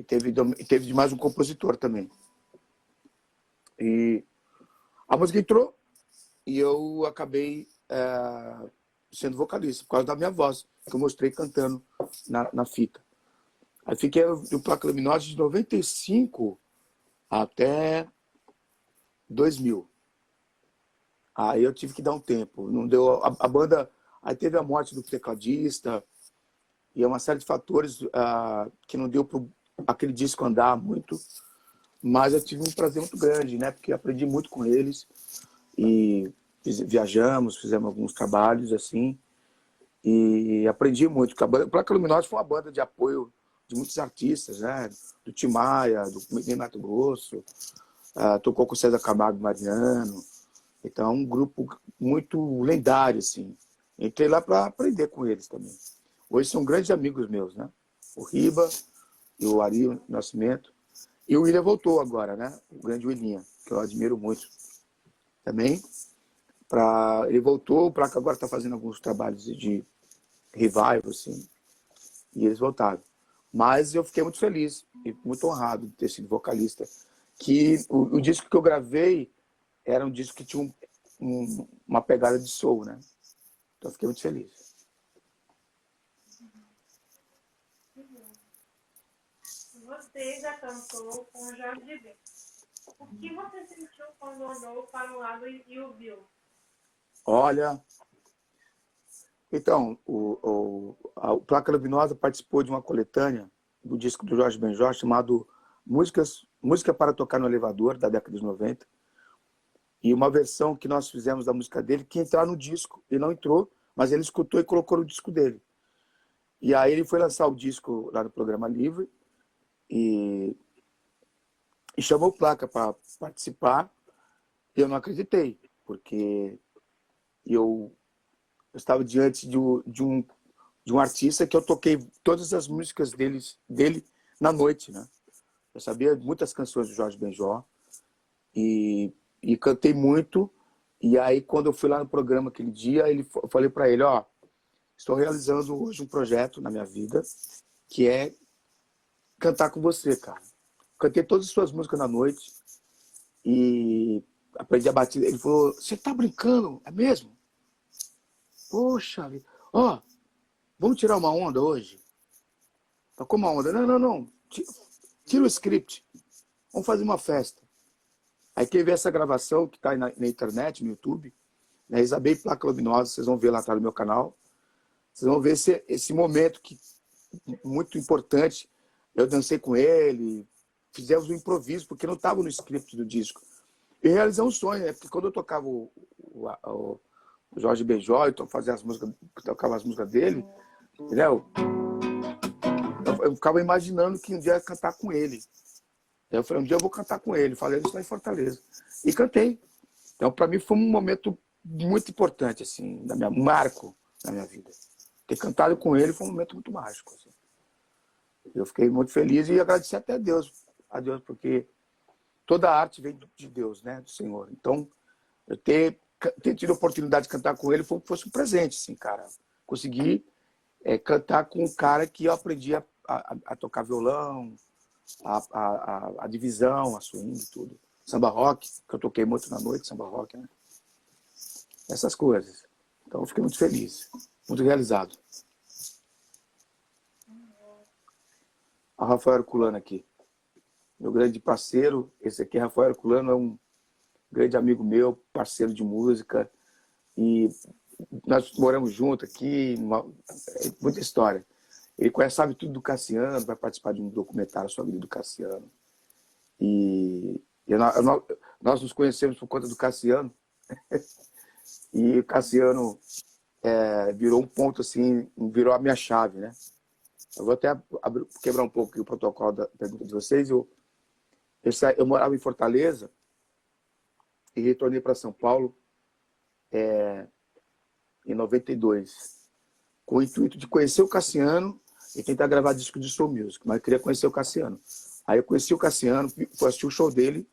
teve de mais um compositor também. E a música entrou e eu acabei sendo vocalista por causa da minha voz, que eu mostrei cantando na fita. Aí fiquei no Placa Luminosa de 95 até 2000. Aí eu tive que dar um tempo. Não deu a banda. Aí teve a morte do tecladista e uma série de fatores que não deu para aquele disco andar muito. Mas eu tive um prazer muito grande, né? Porque aprendi muito com eles e viajamos, fizemos alguns trabalhos assim e aprendi muito. A Placa Luminosa foi uma banda de apoio de muitos artistas, né? Do Tim Maia, do Renato Grosso, tocou com o César Camargo e Mariano. Então, é um grupo muito lendário, assim. Entrei lá para aprender com eles também. Hoje são grandes amigos meus, né? O Riba e o Ari Nascimento. E o William voltou agora, né? O grande William, que eu admiro muito também. Ele voltou, o Placa agora está fazendo alguns trabalhos de revival, assim. E eles voltaram. Mas eu fiquei muito feliz e muito honrado de ter sido vocalista. Que o disco que eu gravei era um disco que tinha uma pegada de soul, né? Então eu fiquei muito feliz. Você já cantou com o Jorge Ben. O que você sentiu quando olhou para o lado e o viu? Olha... Então, a Placa Luminosa participou de uma coletânea do disco do Jorge Benjor chamado Música para Tocar no Elevador, da década de 90. E uma versão que nós fizemos da música dele que entrar no disco. Ele não entrou, mas ele escutou e colocou no disco dele. E aí ele foi lançar o disco lá no Programa Livre e chamou o Placa para participar. E eu não acreditei, porque eu estava diante de um artista que eu toquei todas as músicas dele na noite, né? Eu sabia muitas canções do Jorge Benjor e cantei muito E aí, quando eu fui lá no programa aquele dia, eu falei para ele, ó, estou realizando hoje um projeto na minha vida, que é cantar com você, cara. Cantei todas as suas músicas na noite e aprendi a batida. Ele falou, você tá brincando? É mesmo? Poxa vida. Ó, vamos tirar uma onda hoje? Tocou uma onda. Não. Tira o script. Vamos fazer uma festa. Aí quem vê essa gravação, que tá aí na internet, no YouTube, né, Isabel Placa Luminosa, vocês vão ver lá atrás no meu canal. Vocês vão ver esse momento muito importante. Eu dancei com ele, fizemos um improviso, porque não estava no script do disco. E realizei um sonho, né? Porque quando eu tocava o Jorge Benjol, então fazia as músicas, tocava as músicas dele, entendeu? Eu ficava imaginando que um dia eu ia cantar com ele. Eu falei, um dia eu vou cantar com ele. Falei isso lá em Fortaleza. E cantei. Então, para mim, foi um momento muito importante, assim, um marco na minha vida. Ter cantado com ele foi um momento muito mágico. Assim. Eu fiquei muito feliz e agradeci até a Deus, porque toda a arte vem de Deus, né, do Senhor. Então, eu ter tido a oportunidade de cantar com ele fosse um presente, assim, cara. Consegui cantar com um cara que eu aprendi a tocar violão, a divisão, a swing, tudo. Samba rock, que eu toquei muito na noite, samba rock, né? Essas coisas. Então, eu fiquei muito feliz, muito realizado. A Rafael Herculano aqui. Meu grande parceiro. Esse aqui, Rafael Herculano, é um grande amigo meu, parceiro de música. E nós moramos juntos aqui, muita história. Ele sabe tudo do Cassiano, vai participar de um documentário sobre a vida do Cassiano. E nós nos conhecemos por conta do Cassiano. E o Cassiano virou um ponto assim, virou a minha chave, né? Eu vou até quebrar um pouco o protocolo da pergunta de vocês. Eu morava em Fortaleza e retornei para São Paulo em 92, com o intuito de conhecer o Cassiano e tentar gravar disco de soul music, mas eu queria conhecer o Cassiano. Aí eu conheci o Cassiano, fui assistir o show dele,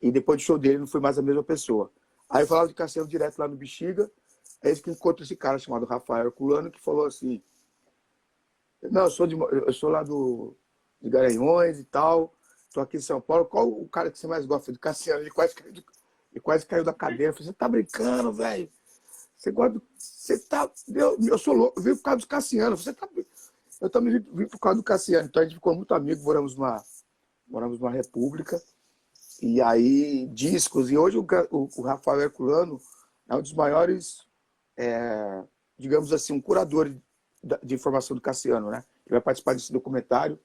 e depois do show dele não fui mais a mesma pessoa. Aí eu falava de Cassiano direto lá no Bexiga, aí que encontro esse cara chamado Rafael Herculano, que falou assim, não, eu sou lá de Garanhuns e tal, estou aqui em São Paulo, qual o cara que você mais gosta? De Cassiano. Ele quase caiu da cadeira. Eu falei, você tá brincando, velho? Você gosta do... Você tá... Eu sou louco, eu vim por causa do Cassiano. Eu também vim por causa do Cassiano. Então a gente ficou muito amigo, moramos numa república. E aí, discos. E hoje o Rafael Herculano é um dos maiores, digamos assim, um curador de informação do Cassiano, né? Que vai participar desse documentário,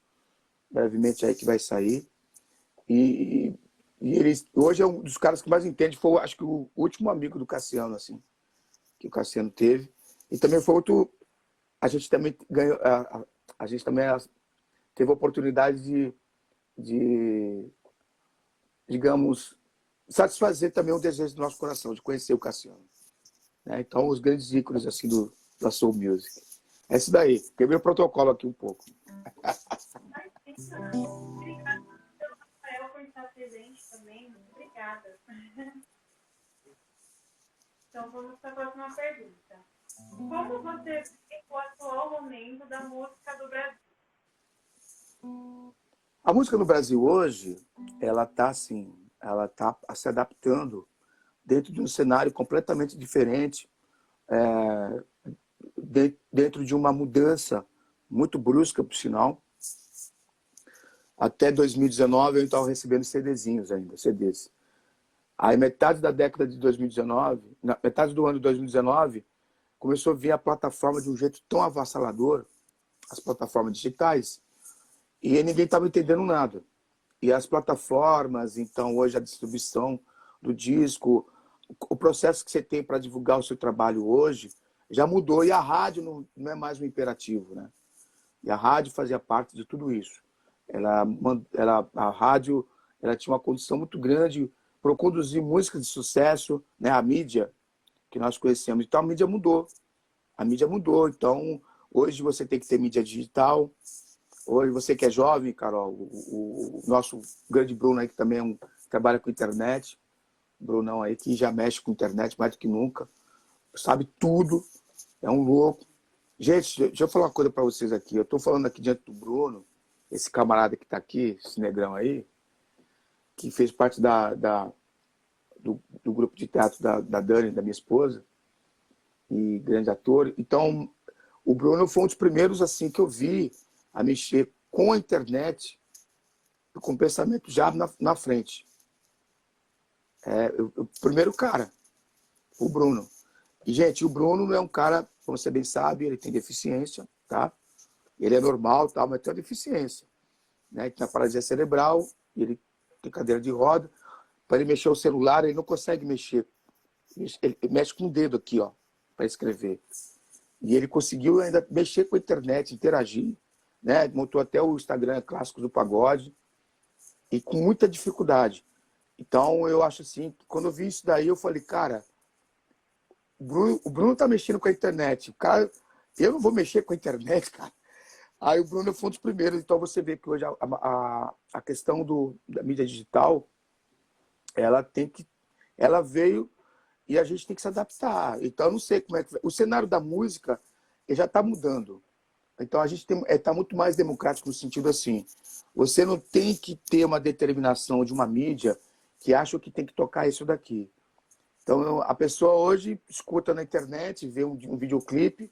brevemente aí que vai sair. E ele hoje é um dos caras que mais entende, foi, acho que, o último amigo do Cassiano, assim, que o Cassiano teve. E também foi outro... A gente também ganhou... A gente também teve a oportunidade de, digamos, satisfazer também o desejo do nosso coração, de conhecer o Cassiano. Né? Então, os grandes ícones, assim, da Soul Music. É isso daí. Quebrei o protocolo aqui um pouco. Obrigada, Rafael, por estar presente também. Muito obrigada. Então, vamos para a próxima pergunta. Como você vê o atual momento da música do Brasil? A música no Brasil hoje, ela está assim, ela está se adaptando dentro de um cenário completamente diferente, dentro de uma mudança muito brusca, por sinal. Até 2019 eu estava recebendo CDzinhos ainda, CDs. Aí metade da década de 2019, metade do ano de 2019, começou a vir a plataforma de um jeito tão avassalador, as plataformas digitais, e ninguém estava entendendo nada. E as plataformas, então hoje a distribuição do disco, o processo que você tem para divulgar o seu trabalho hoje já mudou, e a rádio não é mais um imperativo, né? E a rádio fazia parte de tudo isso. A rádio tinha uma condição muito grande para produzir músicas de sucesso, né? A mídia que nós conhecemos. Então a mídia mudou. A mídia mudou. Então hoje você tem que ter mídia digital. Hoje você que é jovem, Carol, o nosso grande Bruno aí, que também trabalha com internet, Brunão aí, que já mexe com internet mais do que nunca, sabe tudo, é um louco. Gente, deixa eu falar uma coisa para vocês aqui. Eu estou falando aqui diante do Bruno, esse camarada que está aqui, esse negrão aí, que fez parte do grupo de teatro da Dani, da minha esposa, e grande ator. Então, o Bruno foi um dos primeiros assim que eu vi a mexer com a internet, com o pensamento já na frente. O primeiro cara, o Bruno. E, gente, o Bruno não é um cara, como você bem sabe, ele tem deficiência, tá? Ele é normal, tá? Mas tem uma deficiência, né? Ele tem a paralisia cerebral, ele tem cadeira de roda. Para ele mexer o celular, ele não consegue mexer. Ele mexe com o dedo aqui, ó, para escrever. E ele conseguiu ainda mexer com a internet, interagir, né? Montou até o Instagram Clássicos do Pagode, e com muita dificuldade. Então, eu acho assim, que quando eu vi isso daí, eu falei, cara, o Bruno tá mexendo com a internet. Cara, eu não vou mexer com a internet, cara. Aí o Bruno foi um dos primeiros. Então, você vê que hoje a questão da mídia digital, ela veio e a gente tem que se adaptar. Então, eu não sei como é que... O cenário da música ele já está mudando. Então, a gente está muito mais democrático no sentido assim, você não tem que ter uma determinação de uma mídia que acha que tem que tocar isso daqui. Então, a pessoa hoje escuta na internet, vê um videoclipe,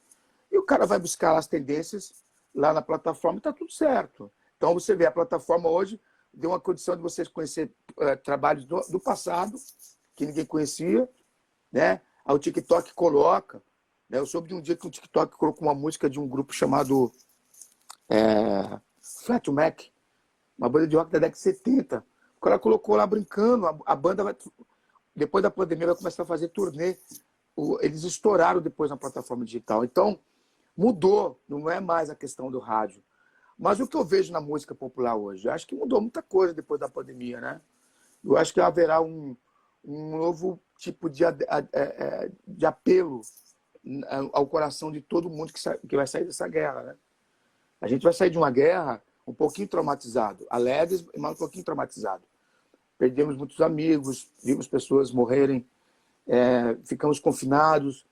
e o cara vai buscar as tendências lá na plataforma e está tudo certo. Então, você vê, a plataforma hoje deu uma condição de vocês conhecer trabalhos do passado, que ninguém conhecia, né? Aí o TikTok coloca, né? Eu soube de um dia que o TikTok colocou uma música de um grupo chamado Fleetwood Mac, uma banda de rock da década de 70. O cara colocou lá brincando, a banda vai, depois da pandemia vai começar a fazer turnê. Eles estouraram depois na plataforma digital. Então, mudou, não é mais a questão do rádio. Mas o que eu vejo na música popular hoje? Eu acho que mudou muita coisa depois da pandemia, né? Eu acho que haverá um novo tipo de apelo ao coração de todo mundo que vai sair dessa guerra, né? A gente vai sair de uma guerra um pouquinho traumatizado, alegres, mas um pouquinho traumatizado. Perdemos muitos amigos, vimos pessoas morrerem, ficamos confinados.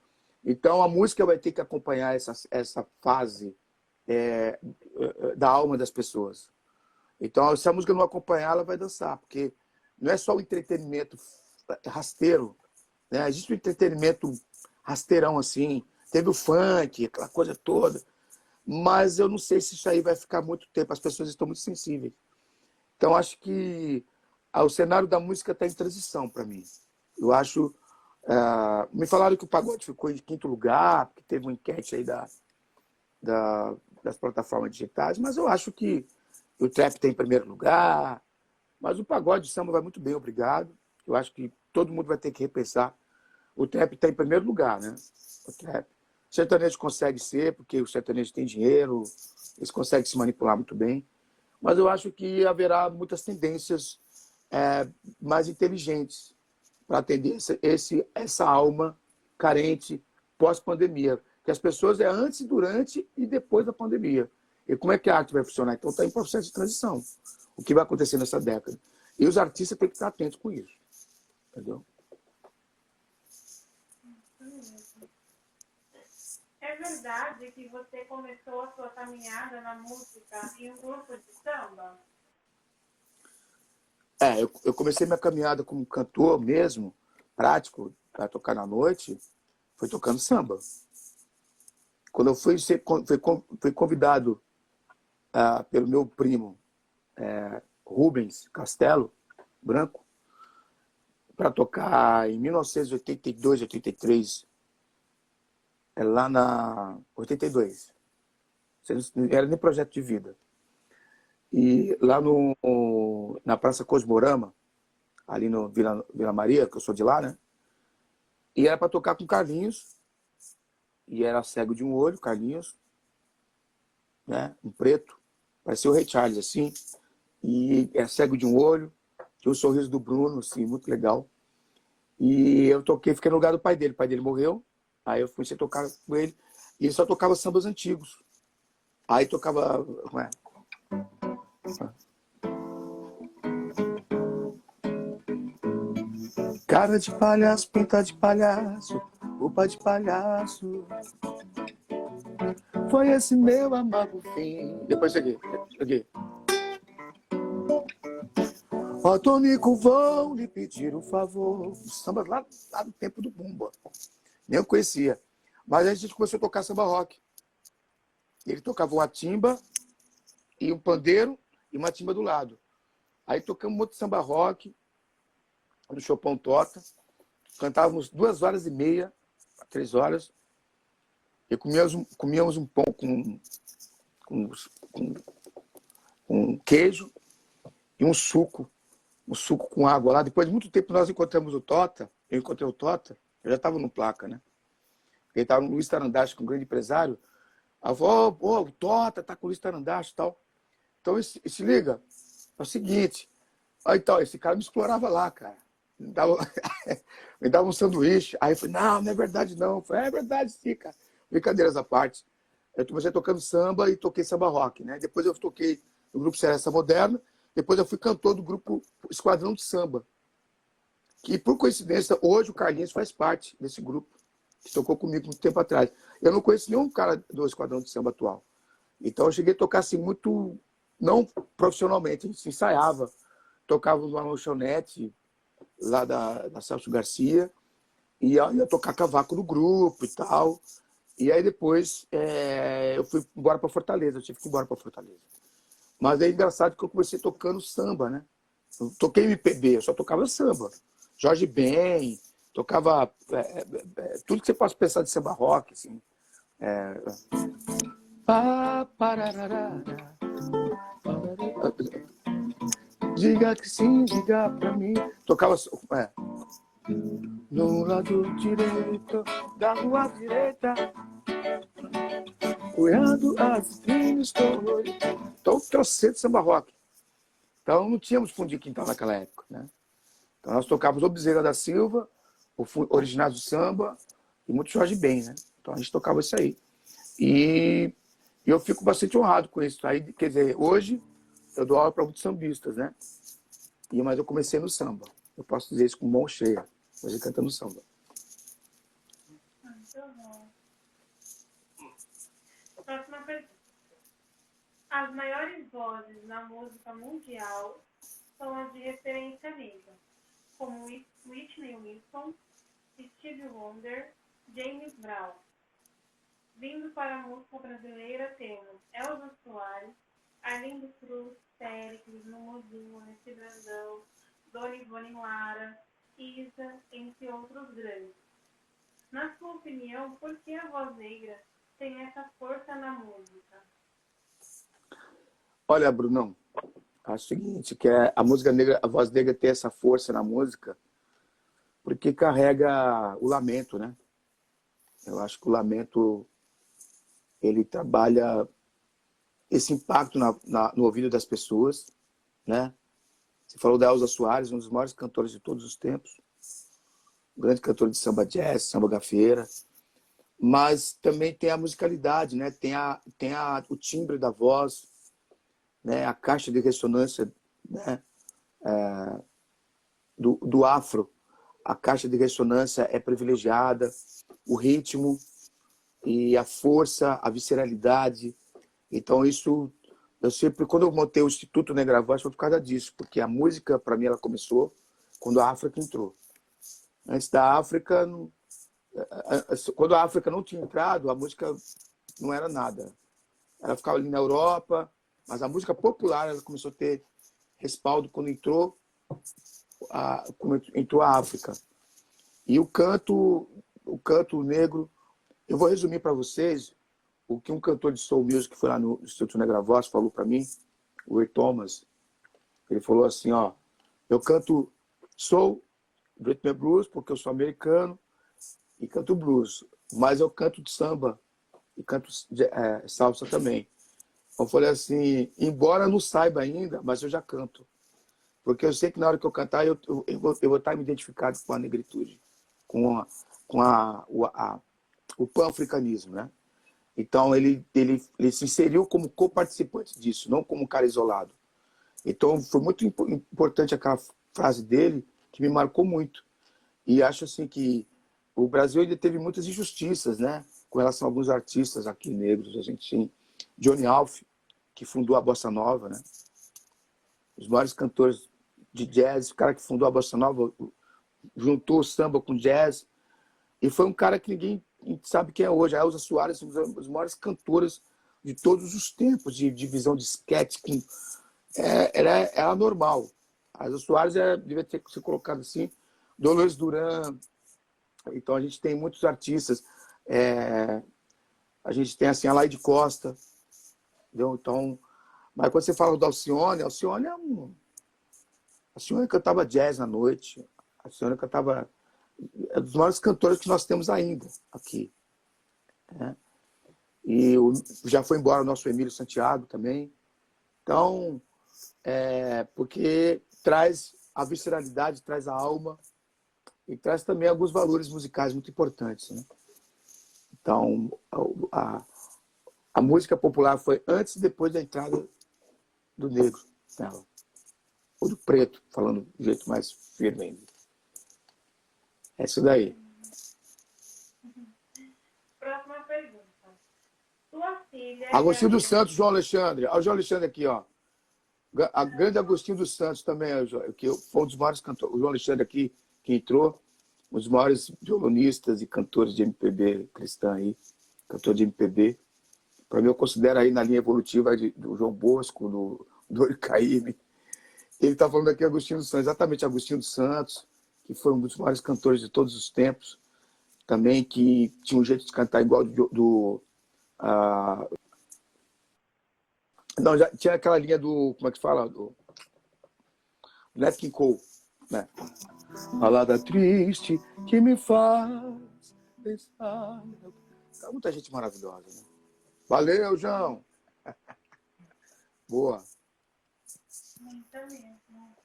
Então, a música vai ter que acompanhar essa fase da alma das pessoas. Então, se a música não acompanhar, ela vai dançar, porque não é só o entretenimento rasteiro, né? Existe o entretenimento rasteirão assim, teve o funk, aquela coisa toda, mas eu não sei se isso aí vai ficar muito tempo, as pessoas estão muito sensíveis. Então, acho que o cenário da música está em transição para mim. Eu acho... me falaram que o pagode ficou em quinto lugar, porque teve uma enquete aí das plataformas digitais, mas eu acho que o trap tem em primeiro lugar, mas o pagode de samba vai muito bem, obrigado. Eu acho que todo mundo vai ter que repensar. O trap está em primeiro lugar, né? O trap. O sertanejo consegue ser, porque o sertanejo tem dinheiro, eles conseguem se manipular muito bem, mas eu acho que haverá muitas tendências mais inteligentes para atender essa alma carente pós-pandemia. Que as pessoas antes, durante e depois da pandemia. E como é que a arte vai funcionar? Então está em processo de transição. O que vai acontecer nessa década? E os artistas têm que estar atentos com isso. Entendeu? É verdade que você começou a sua caminhada na música em um grupo de samba? Eu comecei minha caminhada como cantor mesmo, prático, para tocar na noite, foi tocando samba. Quando eu fui convidado pelo meu primo Rubens Castelo Branco para tocar em 1982, 83, lá na 82. Não era nem projeto de vida. E lá na Praça Cosmorama, ali no Vila Maria, que eu sou de lá, né? E era para tocar com Carlinhos, e era cego de um olho, Carlinhos, né? Um preto, parecia o Ray Charles, assim, e é cego de um olho, tinha o sorriso do Bruno, assim, muito legal. E eu fiquei no lugar do pai dele. O pai dele morreu, aí eu fui ser tocar com ele, e ele só tocava sambas antigos. Aí tocava... Cara de palhaço, pinta de palhaço, roupa de palhaço. Foi esse meu amargo fim. Depois cheguei. Ó, Tonico, vou lhe pedir um favor. Samba lá no tempo do Bumba. Nem eu conhecia. Mas aí a gente começou a tocar samba rock. Ele tocava uma timba e um pandeiro e uma timba do lado. Aí tocamos um outro samba rock no Chopão Tota. Cantávamos 2h30, 3 horas. E comíamos um pão com queijo e um suco com água lá. Depois de muito tempo nós encontramos o Tota. Eu encontrei o Tota. Eu já estava no Placa, né? Ele estava no Luiz Tarandache, com um grande empresário. Aí eu falei, o Tota tá com o Luiz Tarandache e tal. Então, se liga, é o seguinte. Aí, então, esse cara me explorava lá, cara. Me dava um sanduíche. Aí eu falei, não é verdade não. Eu falei, é verdade sim, cara. Brincadeiras à parte. Eu comecei tocando samba e toquei samba rock, né? Depois eu toquei no grupo Seresta Moderna. Depois eu fui cantor do grupo Esquadrão de Samba. Que, por coincidência, hoje o Carlinhos faz parte desse grupo. Que tocou comigo muito tempo atrás. Eu não conheço nenhum cara do Esquadrão de Samba atual. Então eu cheguei a tocar assim muito, não profissionalmente, a gente se ensaiava. Tocava numa lanchonete lá da Celso Garcia. E ia tocar cavaco no grupo e tal. E aí depois eu fui embora para Fortaleza. Eu tive que ir embora para Fortaleza. Mas é engraçado que eu comecei tocando samba, né? Eu toquei MPB, eu só tocava samba. Jorge Ben, tocava tudo que você possa pensar de samba rock, assim. Diga que sim, diga pra mim. Tocava no lado direito da rua direita, olhando as vitrines. Então, trouxe de samba rock. Então, não tínhamos fundo de quintal naquela época, né? Então, nós tocávamos o Bezerra da Silva, originais do samba, e muito Jorge Ben, né? Então, a gente tocava isso aí. E eu fico bastante honrado com isso. Aí, quer dizer, hoje eu dou aula para muitos sambistas, né? Mas eu comecei no samba. Eu posso dizer isso com mão cheia. Hoje cantando samba. Muito bom. Próxima pergunta. As maiores vozes na música mundial são as de referência livre, como Whitney Houston, Stevie Wonder, James Brown. Vindo para a música brasileira temos Elza Soares, Arlindo Cruz, Péricles, Mumuzinho, Nesse Brandão, Dona Ivone Lara, Isa, entre outros grandes. Na sua opinião, por que a voz negra tem essa força na música? Olha, Brunão, acho o seguinte, que a música negra, a voz negra tem essa força na música porque carrega o lamento, né? Eu acho que o lamento, ele trabalha esse impacto no ouvido das pessoas, né? Você falou da Elza Soares, um dos maiores cantores de todos os tempos, um grande cantor de samba jazz, samba gafieira, mas também tem a musicalidade, né? Tem o timbre da voz, né? A caixa de ressonância, né? Do afro, a caixa de ressonância é privilegiada, o ritmo e a força, a visceralidade. Então isso, eu sempre, quando eu montei o Instituto Negra Voz, foi por causa disso, porque a música, para mim, ela começou quando a África entrou. Antes da África, quando a África não tinha entrado, a música não era nada. Ela ficava ali na Europa, mas a música popular ela começou a ter respaldo quando entrou a África. E o canto negro, eu vou resumir para vocês o que um cantor de soul music que foi lá no Instituto Negra Voz falou para mim, o Ray Thomas. Ele falou assim, ó, eu canto soul, rhythm and blues, porque eu sou americano e canto blues, mas eu canto de samba e canto salsa também. Eu falei assim, embora eu não saiba ainda, mas eu já canto. Porque eu sei que na hora que eu cantar, eu vou estar me identificado com a negritude, com o pan-africanismo, né? Então, ele se inseriu como co-participante disso, não como um cara isolado. Então, foi muito importante aquela frase dele, que me marcou muito. E acho assim que o Brasil ele teve muitas injustiças, né? Com relação a alguns artistas aqui negros. A gente tem Johnny Alf, que fundou a Bossa Nova, né? Os maiores cantores de jazz, o cara que fundou a Bossa Nova, juntou o samba com jazz, e foi um cara que ninguém sabe quem é hoje. A Elza Soares, uma das maiores cantoras de todos os tempos, de divisão de sketch, era normal. A Elza Soares devia ter que ser colocado assim, Dolores Duran. Então a gente tem muitos artistas. A gente tem assim a Laide Costa, entendeu? Então, mas quando você fala da Alcione, a Alcione cantava jazz na noite. A Alcione cantava, é dos maiores cantores que nós temos ainda aqui, né? E já foi embora o nosso Emílio Santiago também. Então, porque traz a visceralidade, traz a alma e traz também alguns valores musicais muito importantes, né? Então, a música popular foi antes e depois da entrada do negro nela. Ou do preto, falando de jeito mais firme ainda. É isso daí. Próxima pergunta. Sua filha... Agostinho dos Santos, João Alexandre. Olha o João Alexandre aqui, ó. A grande Agostinho dos Santos também, que foi um dos maiores cantores. O João Alexandre aqui, que entrou, um dos maiores violonistas e cantores de MPB cristã aí, cantor de MPB. Para mim, eu considero aí na linha evolutiva do João Bosco, do Oricaíbe. Ele está falando aqui Agostinho dos Santos, exatamente Agostinho dos Santos, que foi um dos maiores cantores de todos os tempos, também que tinha um jeito de cantar igual não, já tinha aquela linha como é que fala? Do Nat King Cole, né? Balada triste que me faz pensar. Tá muita gente maravilhosa, né? Valeu, João! Boa. Muito mesmo.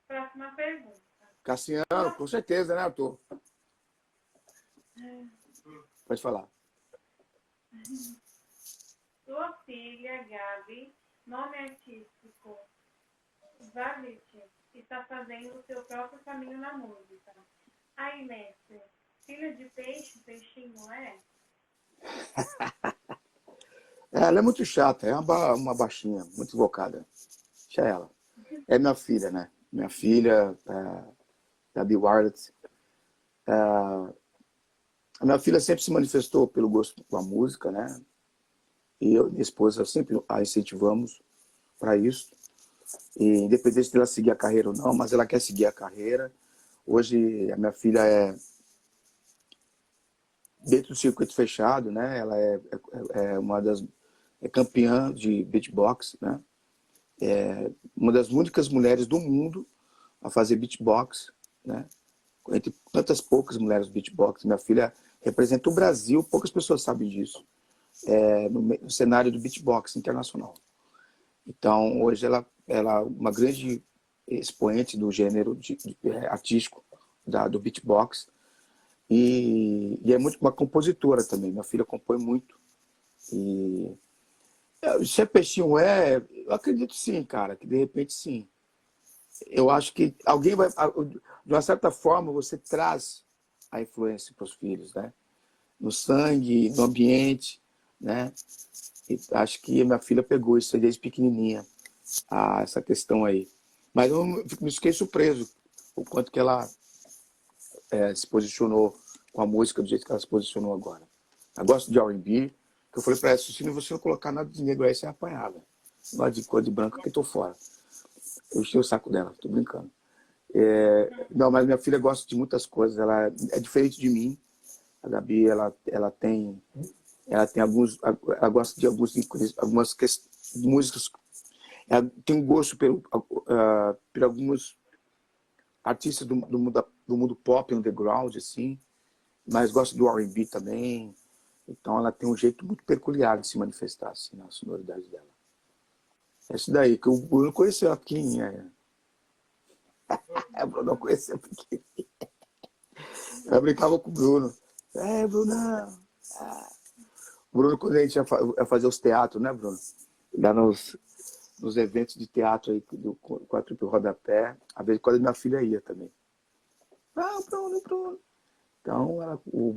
Próxima pergunta. Cassiano, com certeza, né, Arthur? Pode falar. Sua filha, Gabi, nome artístico, Valit, está fazendo o seu próprio caminho na música. Aí, mestre, filha de peixe, peixinho é? Ela é muito chata, é uma baixinha, muito invocada. Deixa ela. É minha filha, né? Minha filha, Gabi Warlet. A minha filha sempre se manifestou pelo gosto com a música, né? E eu e minha esposa sempre a incentivamos para isso. E, independente dela seguir a carreira ou não, mas ela quer seguir a carreira. Hoje, a minha filha é dentro do circuito fechado, né? Ela é uma das campeã de beatbox, né? É uma das únicas mulheres do mundo a fazer beatbox, né? Entre tantas poucas mulheres beatbox. Minha filha representa o Brasil, poucas pessoas sabem disso, no cenário do beatbox internacional. Então, hoje ela é uma grande expoente do gênero artístico do beatbox e é muito uma compositora também. Minha filha compõe muito. E se é peixinho eu acredito sim, cara, que de repente sim. Eu acho que alguém vai, de uma certa forma, você traz a influência para os filhos, né? No sangue, no ambiente, né? E acho que a minha filha pegou isso aí desde pequenininha, essa questão aí. Mas eu me fiquei surpreso o quanto que ela se posicionou com a música do jeito que ela se posicionou agora. Eu gosto de R&B, que eu falei para ela, se você não colocar nada de negro aí, você é apanhada. Não é de cor de branca que eu tô fora. Eu enchi o saco dela, tô brincando. Não, mas minha filha gosta de muitas coisas, ela é diferente de mim. A Gabi, ela tem alguns, ela gosta de algumas músicas, ela tem um gosto por alguns artistas do mundo pop, underground, assim, mas gosta do R&B também. Então ela tem um jeito muito peculiar de se manifestar, assim, na sonoridade dela. É isso daí, que o Bruno conheceu ela pequenininha. O Bruno não conheceu pequenininha. Eu brincava com o Bruno. Brunão. O Bruno, quando a gente ia fazer os teatros, né, Bruno? Lá nos eventos de teatro aí com a trupe Rodapé, a vez quando minha filha ia também. Ah, o Bruno, Bruno. Então, o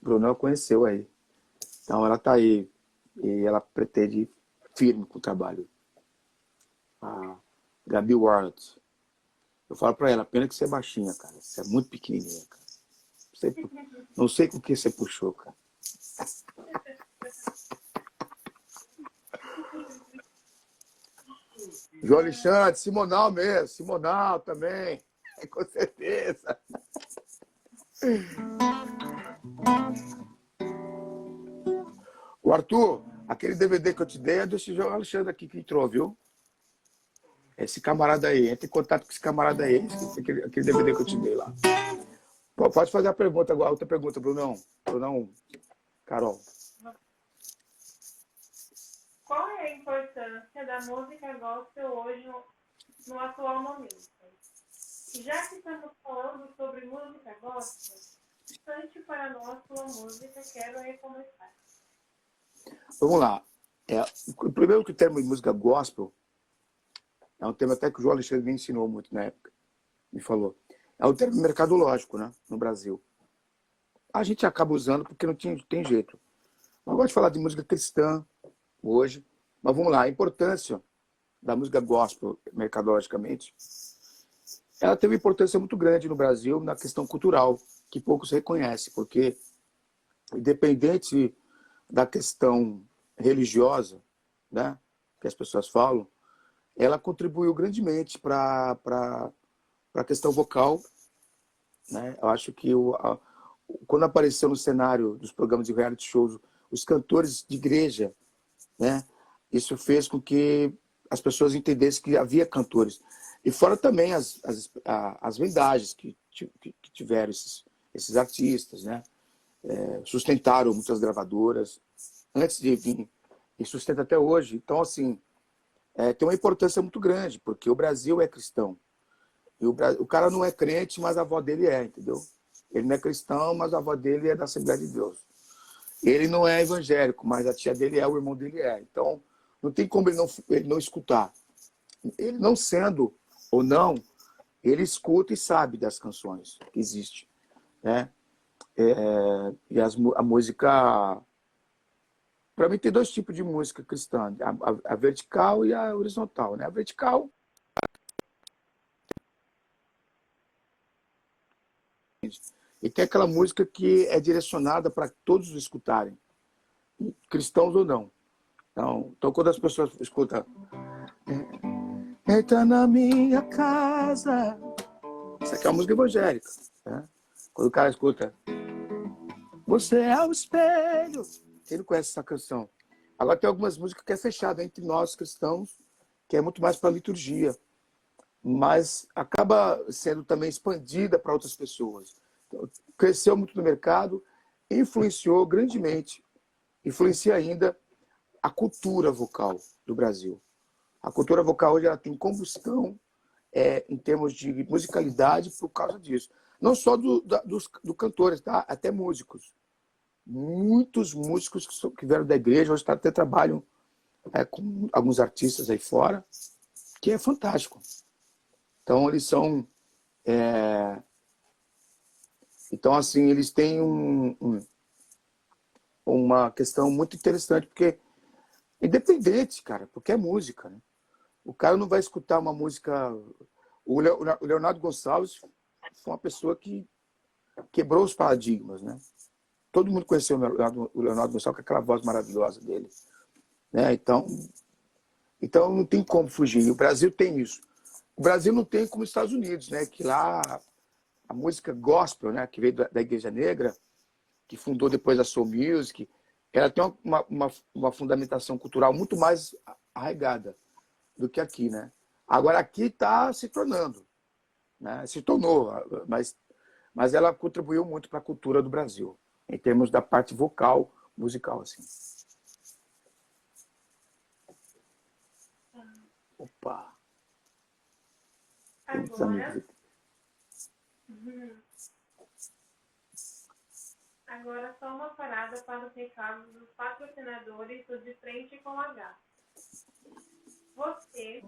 Bruno ela conheceu aí. Então, ela tá aí. E ela pretende ir firme com o trabalho. A Gabi Warlett. Eu falo pra ela, pena que você é baixinha, cara. Você é muito pequenininha, cara. Não sei com que você puxou, cara. João Alexandre, Simonal mesmo. Simonal também. Com certeza. O Arthur, aquele DVD que eu te dei é desse João Alexandre aqui que entrou, viu? Esse camarada aí. Entre em contato com esse camarada aí. Aquele DVD que eu te dei lá. Pode fazer a pergunta agora. Outra pergunta, Brunão. Brunão, Carol. Qual é a importância da música gospel hoje no atual momento? Já que estamos falando sobre música gospel, cante para nós sua música, quero recomeçar. Vamos lá. Primeiro que o termo de música gospel é um termo até que o João Alexandre me ensinou muito na época. Me falou. É um termo mercadológico, né? No Brasil. A gente acaba usando porque não tem jeito. Eu gosto de falar de música cristã hoje. Mas vamos lá. A importância da música gospel, mercadologicamente, ela teve uma importância muito grande no Brasil na questão cultural, que pouco se reconhece, porque independente da questão religiosa, né, que as pessoas falam, ela contribuiu grandemente para a questão vocal, né? Eu acho que quando apareceu no cenário dos programas de reality shows os cantores de igreja, né, isso fez com que as pessoas entendessem que havia cantores. E fora também as vendagens que tiveram esses artistas, né? Sustentaram muitas gravadoras antes de vir e sustenta até hoje. Então, assim, tem uma importância muito grande, porque o Brasil é cristão. E o cara não é crente, mas a avó dele é, entendeu? Ele não é cristão, mas a avó dele é da Assembleia de Deus. Ele não é evangélico, mas a tia dele é, o irmão dele é. Então, não tem como ele não escutar. Ele não sendo ou não, ele escuta e sabe das canções que existem, né? E a música... Para mim, tem dois tipos de música cristã, a vertical e a horizontal, né? A vertical... E tem aquela música que é direcionada para todos escutarem, cristãos ou não. Então quando as pessoas escutam entra na minha casa, isso aqui é uma música evangélica, né? Quando o cara escuta você é o espelho, quem não conhece essa canção? Agora tem algumas músicas que é fechada entre nós cristãos, que é muito mais para liturgia, mas acaba sendo também expandida para outras pessoas. Então, cresceu muito no mercado, influenciou grandemente, influencia ainda a cultura vocal do Brasil. A cultura vocal hoje ela tem combustão em termos de musicalidade por causa disso. Não só dos cantores, tá? Até músicos. Muitos músicos que vieram da igreja hoje até trabalham com alguns artistas aí fora, que é fantástico. Então, eles são... Então, assim, eles têm uma questão muito interessante, porque independente, cara, porque é música, né? O cara não vai escutar uma música... O Leonardo Gonçalves foi uma pessoa que quebrou os paradigmas, né? Todo mundo conheceu o Leonardo Gonçalves com aquela voz maravilhosa dele, né? Então não tem como fugir. E o Brasil tem isso. O Brasil não tem como os Estados Unidos, né? Que lá a música gospel, né? Que veio da Igreja Negra, que fundou depois a Soul Music, ela tem uma fundamentação cultural muito mais arraigada do que aqui, né? Agora aqui está se tornando, né? Se tornou, mas ela contribuiu muito para a cultura do Brasil, em termos da parte vocal, musical, assim. Opa! Agora só uma parada para os recados dos patrocinadores do De Frente com H. Você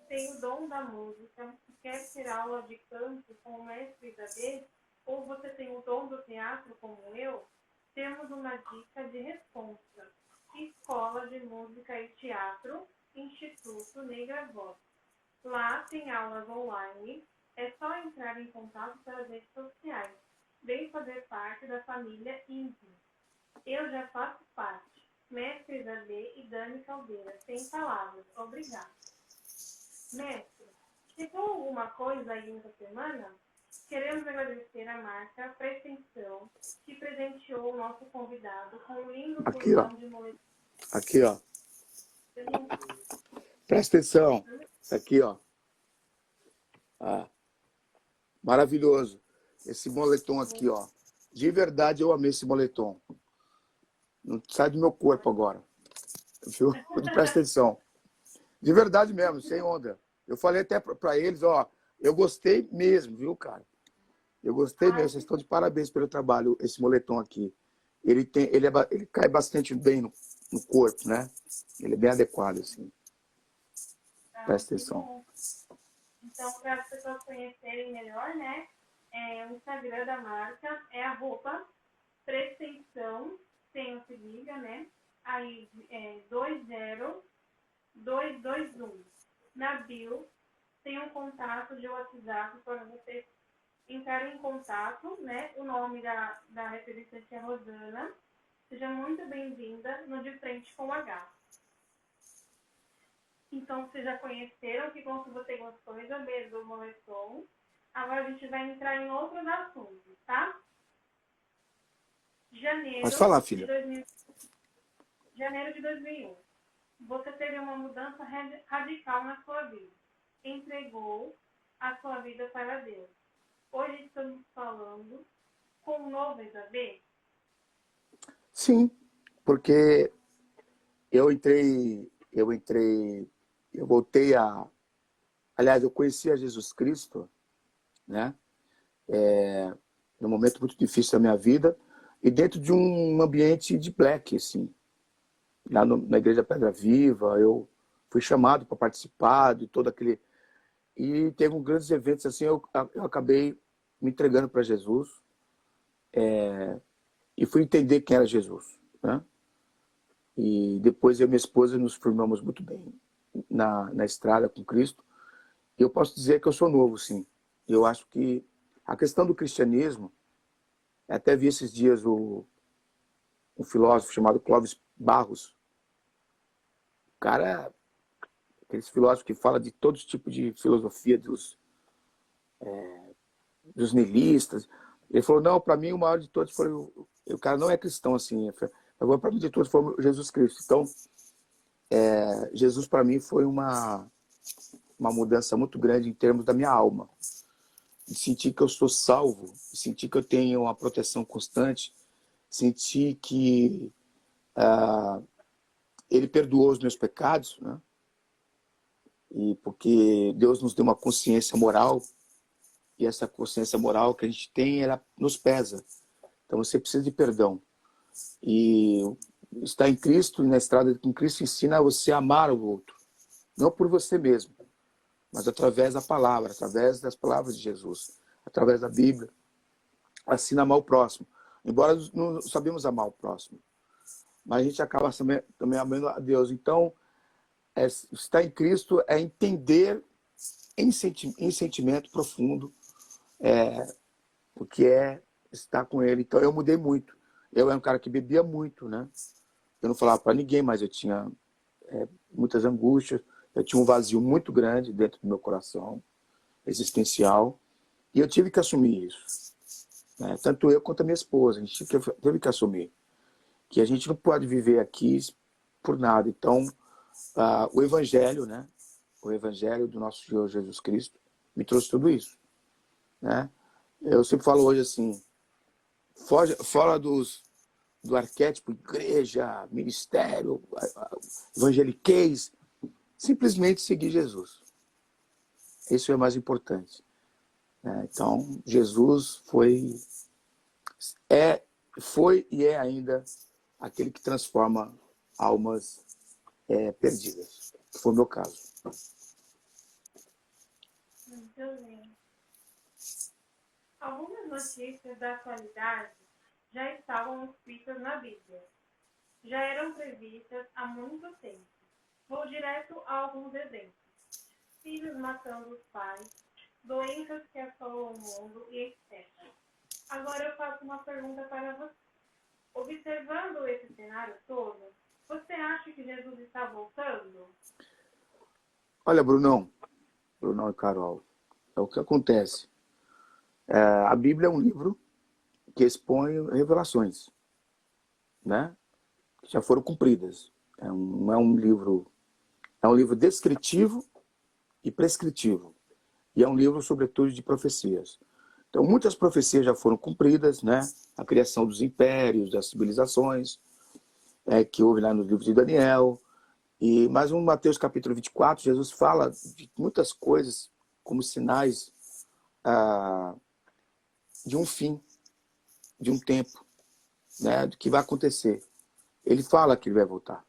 tem o dom da música, quer ter aula de canto com o mestre Isabel ou você tem o dom do teatro como eu, temos uma dica de resposta. Escola de Música e Teatro, Instituto Negra Voz. Lá tem aulas online, é só entrar em contato pelas redes sociais. Vem fazer parte da família Índio. Eu já faço parte. Mestre Isabê e Dani Caldeira. Sem palavras. Obrigada. Mestre, chegou alguma coisa aí nessa semana? Queremos agradecer a marca Pretensão, que presenteou o nosso convidado com um lindo Aqui, ó. cordão de moletom. Aqui, ó. Presta atenção. Aqui, ó. Ah, maravilhoso. Esse moletom aqui, ó. De verdade, eu amei esse moletom. Não sai do meu corpo agora. Viu? Presta atenção. De verdade mesmo, sem onda. Eu falei até pra eles, ó. Eu gostei mesmo, viu, cara? Eu gostei mesmo. Vocês estão de parabéns pelo trabalho, esse moletom aqui. Ele cai bastante bem no corpo, né? Ele é bem adequado, assim. Presta atenção. Então, para as pessoas conhecerem melhor, né? O Instagram da marca é @pretensão, sem o se liga, né? Aí, 20221. Na bio, tem um contato de WhatsApp para você entrar em contato, né? O nome da representante é Rosana. Seja muito bem-vinda no De Frente com H. Então, vocês já conheceram, que bom que você gostou do moletom. Agora a gente vai entrar em outros assuntos, tá? Pode falar, filha. Janeiro de 2001. Você teve uma mudança radical na sua vida. Entregou a sua vida para Deus. Hoje estamos falando com o novo Isabê? Sim, porque eu voltei aliás, eu conheci a Jesus Cristo, né? Num momento muito difícil da minha vida e dentro de um ambiente de black, assim. Lá na Igreja Pedra Viva, eu fui chamado para participar de todo aquele... E teve um grandes eventos, assim, eu acabei me entregando para Jesus e fui entender quem era Jesus, né? E depois eu e minha esposa nos formamos muito bem na estrada com Cristo. E eu posso dizer que eu sou novo, sim. Eu acho que a questão do cristianismo, até vi esses dias um filósofo chamado Clóvis Barros. O cara, aqueles filósofos que fala de todos os tipos de filosofia dos niilistas. Ele falou, não, para mim o maior de todos foi... O cara não é cristão, assim. Agora, para mim de todos foi Jesus Cristo. Então, Jesus para mim foi uma mudança muito grande em termos da minha alma. De sentir que eu sou salvo, de sentir que eu tenho uma proteção constante, sentir que ele perdoou os meus pecados, né? E porque Deus nos deu uma consciência moral, e essa consciência moral que a gente tem, ela nos pesa. Então você precisa de perdão. E estar em Cristo, na estrada com Cristo, ensina você a amar o outro. Não por você mesmo, mas através da palavra, através das palavras de Jesus, através da Bíblia. Ensina a amar o próximo. Embora não sabemos amar o próximo, mas a gente acaba também amando a Deus. Então, estar em Cristo é entender em sentimento profundo o que é estar com Ele. Então, eu mudei muito. Eu era um cara que bebia muito, né? Eu não falava para ninguém, mas eu tinha muitas angústias. Eu tinha um vazio muito grande dentro do meu coração, existencial. E eu tive que assumir isso. Né? Tanto eu quanto a minha esposa. A gente teve que assumir que a gente não pode viver aqui por nada. Então, o Evangelho, né? O Evangelho do nosso Senhor Jesus Cristo me trouxe tudo isso. Né? Eu sempre falo hoje assim, fora do arquétipo igreja, ministério, evangeliquez, simplesmente seguir Jesus. Isso é o mais importante. Né? Então, Jesus foi e é ainda aquele que transforma almas perdidas. Que foi o meu caso. Muito bem. Algumas notícias da atualidade já estavam escritas na Bíblia. Já eram previstas há muito tempo. Vou direto a alguns exemplos. Filhos matando os pais, doenças que assolam o mundo e etc. Agora eu faço uma pergunta para você. Observando esse cenário todo, você acha que Jesus está voltando? Olha, Brunão e Carol, é o que acontece. A Bíblia é um livro que expõe revelações, né? Que já foram cumpridas. Não é um livro... É um livro descritivo e prescritivo. E é um livro, sobretudo, de profecias. Então, muitas profecias já foram cumpridas, né? A criação dos impérios, das civilizações, que houve lá no livro de Daniel. Mas no Mateus capítulo 24, Jesus fala de muitas coisas como sinais de um fim, de um tempo, né? Do que vai acontecer. Ele fala que ele vai voltar.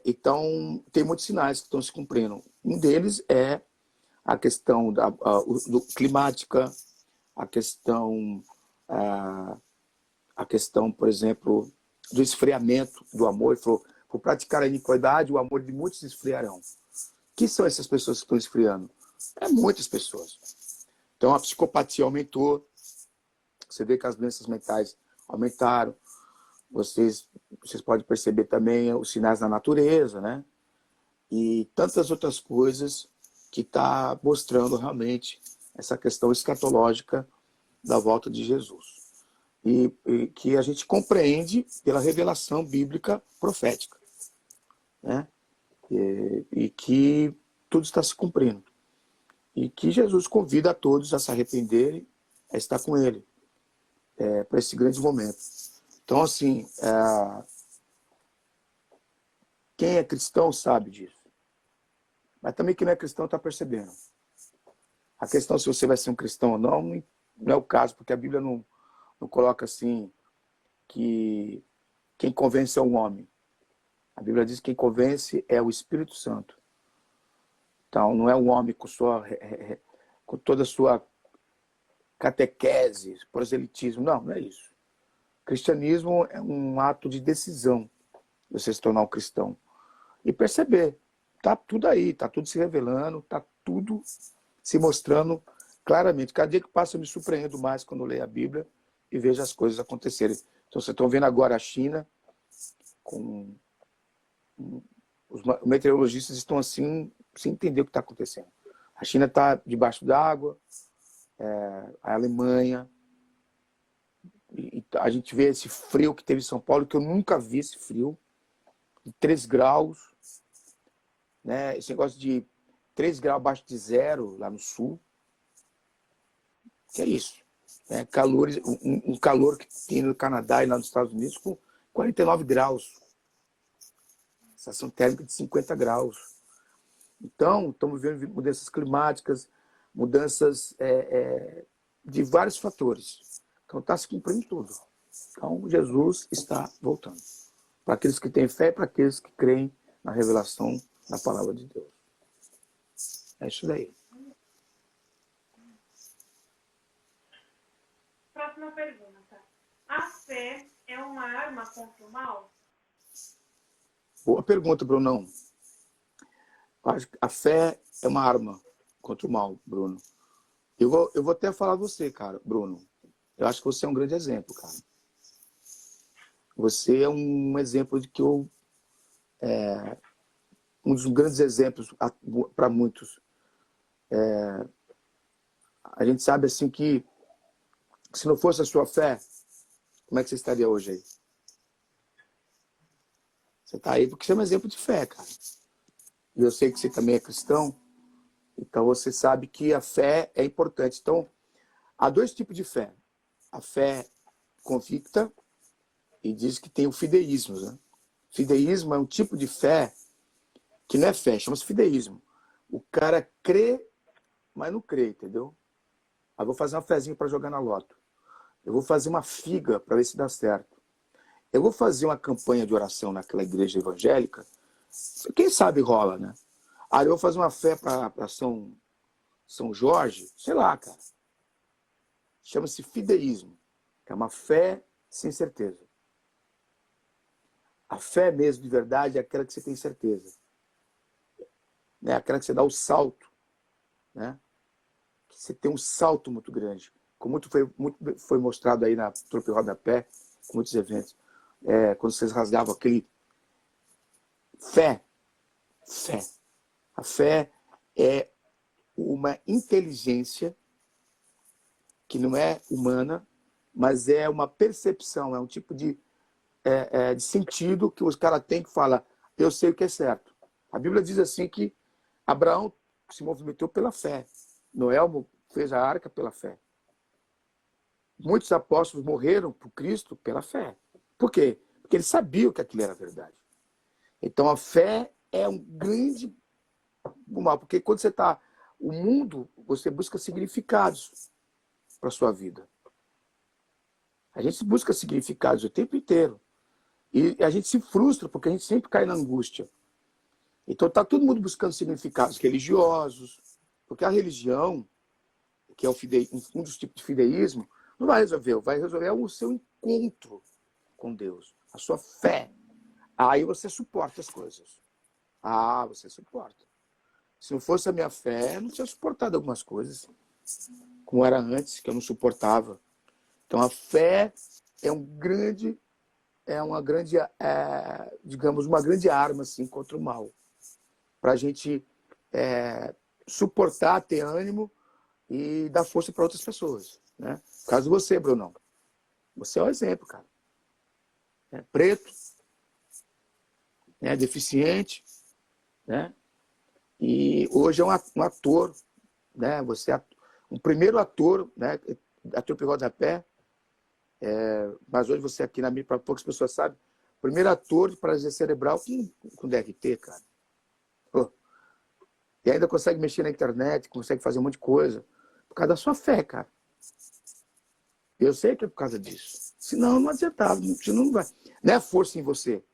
Então, tem muitos sinais que estão se cumprindo. Um deles é a questão climática, a questão, por exemplo, do esfriamento do amor. Ele falou, por praticar a iniquidade, o amor de muitos se esfriarão. Que são essas pessoas que estão esfriando? Muitas pessoas. Então, a psicopatia aumentou. Você vê que as doenças mentais aumentaram. Vocês podem perceber também os sinais da natureza, né? E tantas outras coisas que está mostrando realmente essa questão escatológica da volta de Jesus. E que a gente compreende pela revelação bíblica profética, né? E que tudo está se cumprindo. E que Jesus convida a todos a se arrependerem, a estar com Ele, para esse grande momento. Então, assim, quem é cristão sabe disso. Mas também quem não é cristão está percebendo. A questão se você vai ser um cristão ou não é o caso, porque a Bíblia não coloca assim que quem convence é um homem. A Bíblia diz que quem convence é o Espírito Santo. Então, não é um homem com toda a sua catequese, proselitismo. Não é isso. Cristianismo é um ato de decisão de você se tornar um cristão. E perceber, está tudo aí, está tudo se revelando, está tudo se mostrando claramente. Cada dia que passa eu me surpreendo mais quando eu leio a Bíblia e vejo as coisas acontecerem. Então, vocês estão vendo agora a China, os meteorologistas estão assim, sem entender o que está acontecendo. A China está debaixo d'água, a Alemanha... E a gente vê esse frio que teve em São Paulo, que eu nunca vi esse frio, de 3 graus, né? Esse negócio de 3 graus abaixo de zero lá no sul. Que é isso? Um calor que tem no Canadá e lá nos Estados Unidos com 49 graus. Sensação térmica de 50 graus. Então, estamos vendo mudanças climáticas, mudanças de vários fatores. Então está se cumprindo tudo. Então Jesus está voltando. Para aqueles que têm fé e para aqueles que creem na revelação da palavra de Deus. É isso daí. Próxima pergunta. A fé é uma arma contra o mal? Boa pergunta, Brunão. A fé é uma arma contra o mal, Bruno. Eu vou até falar a você, cara, Bruno. Eu acho que você é um grande exemplo, cara. Você é um exemplo de que um dos grandes exemplos para muitos. A gente sabe assim que se não fosse a sua fé, como é que você estaria hoje aí? Você está aí porque você é um exemplo de fé, cara. E eu sei que você também é cristão, então você sabe que a fé é importante. Então, há 2 tipos de fé. A fé convicta e diz que tem o fideísmo. Né? Fideísmo é um tipo de fé que não é fé, chama-se fideísmo. O cara crê, mas não crê, entendeu? Eu vou fazer uma fezinha para jogar na loto. Eu vou fazer uma figa para ver se dá certo. Eu vou fazer uma campanha de oração naquela igreja evangélica. Quem sabe rola, né? Eu vou fazer uma fé para São Jorge, sei lá, cara. chama-se fideísmo, que é uma fé sem certeza. A fé mesmo de verdade é aquela que você tem certeza. Né? Aquela que você dá o salto. Né? Que você tem um salto muito grande. Como foi mostrado aí na Trope Rodapé, com muitos eventos. Quando vocês rasgavam aquele fé. A fé é uma inteligência que não é humana, mas é uma percepção, é um tipo de sentido que os caras têm que falar, eu sei o que é certo. A Bíblia diz assim que Abraão se movimentou pela fé. Noé fez a arca pela fé. Muitos apóstolos morreram por Cristo pela fé. Por quê? Porque eles sabiam que aquilo era verdade. Então a fé é um grande mal, porque quando você está... O mundo, você busca significados para a sua vida. A gente busca significados o tempo inteiro. E a gente se frustra, porque a gente sempre cai na angústia. Então está todo mundo buscando significados religiosos, porque a religião, que é um dos tipos de fideísmo, não vai resolver. Vai resolver o seu encontro com Deus, a sua fé. Aí você suporta as coisas. Você suporta. Se não fosse a minha fé, eu não tinha suportado algumas coisas, como era antes, que eu não suportava. Então a fé é digamos, uma grande arma assim, contra o mal. Para a gente suportar, ter ânimo e dar força para outras pessoas. Né? Caso você, Brunão. Você é o exemplo, cara. Preto, deficiente, né? E hoje é um ator, né? Você é um primeiro ator, né? Ator de rodapé. Mas hoje você aqui na mídia, para poucas pessoas sabem, primeiro ator de paralisia cerebral com DRT, cara. Pô. E ainda consegue mexer na internet, consegue fazer um monte de coisa. Por causa da sua fé, cara. Eu sei que é por causa disso. Senão não adiantava. Senão não vai. Não é a força em você.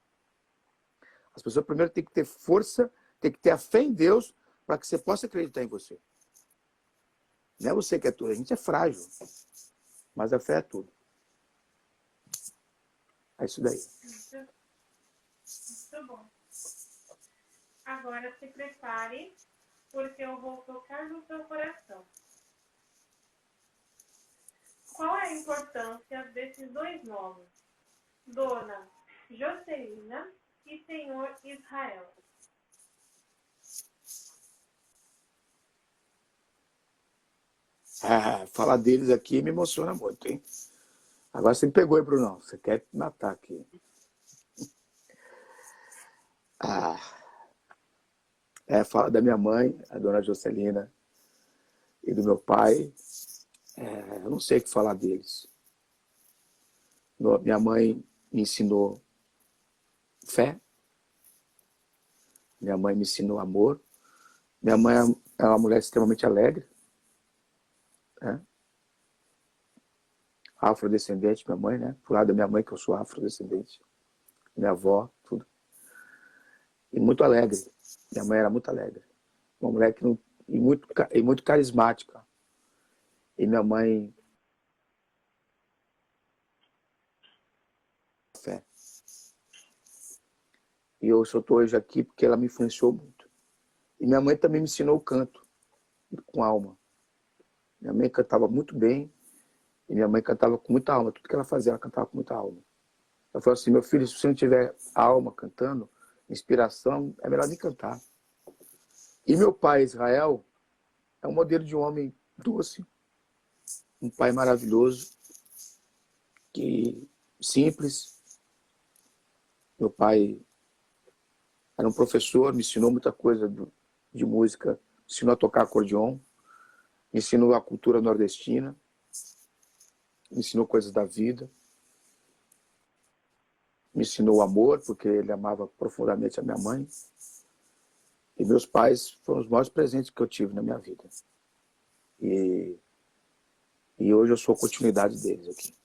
As pessoas primeiro têm que ter força, têm que ter a fé em Deus para que você possa acreditar em você. Não é você que é tudo. A gente é frágil. Mas a fé é tudo. É isso daí. Muito bom. Agora se prepare, porque eu vou tocar no seu coração. Qual é a importância desses dois nomes? Dona Jocelina e Senhor Israel. Falar deles aqui me emociona muito, hein? Agora você me pegou aí, Brunão. Você quer me matar aqui. Fala da minha mãe, a dona Jocelina, e do meu pai. Eu não sei o que falar deles. Minha mãe me ensinou fé. Minha mãe me ensinou amor. Minha mãe é uma mulher extremamente alegre. Afrodescendente, minha mãe, né? Por lado da minha mãe, que eu sou afrodescendente. Minha avó, tudo. E muito alegre. Minha mãe era muito alegre. Uma mulher e muito carismática. E minha mãe... fé. E eu só estou hoje aqui porque ela me influenciou muito. E minha mãe também me ensinou o canto, com alma. Minha mãe cantava muito bem. E minha mãe cantava com muita alma. Tudo que ela fazia, ela cantava com muita alma. Ela falou assim, meu filho, se você não tiver alma cantando, inspiração, é melhor nem cantar. E meu pai, Israel, é um modelo de um homem doce, um pai maravilhoso, simples. Meu pai era um professor, me ensinou muita coisa de música, me ensinou a tocar acordeon, me ensinou a cultura nordestina, me ensinou coisas da vida, me ensinou o amor, porque ele amava profundamente a minha mãe. E meus pais foram os maiores presentes que eu tive na minha vida. E hoje eu sou a continuidade deles aqui.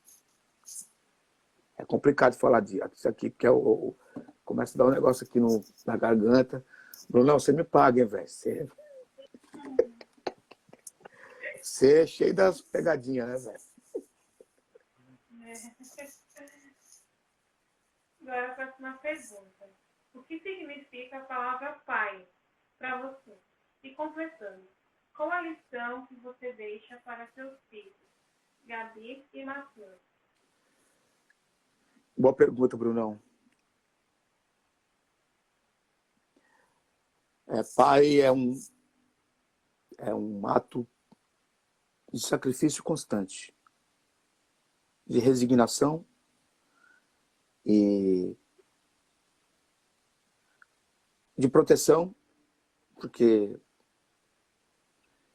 É complicado falar disso aqui, porque começa a dar um negócio aqui na garganta. Brunão, você me paga, hein, velho? Você é cheio das pegadinhas, né, velho? Agora a próxima pergunta. O que significa a palavra pai para você? E completando, qual a lição que você deixa para seus filhos, Gabi e Matheus? Boa pergunta, Brunão. Pai é um ato de sacrifício constante, de resignação e de proteção, porque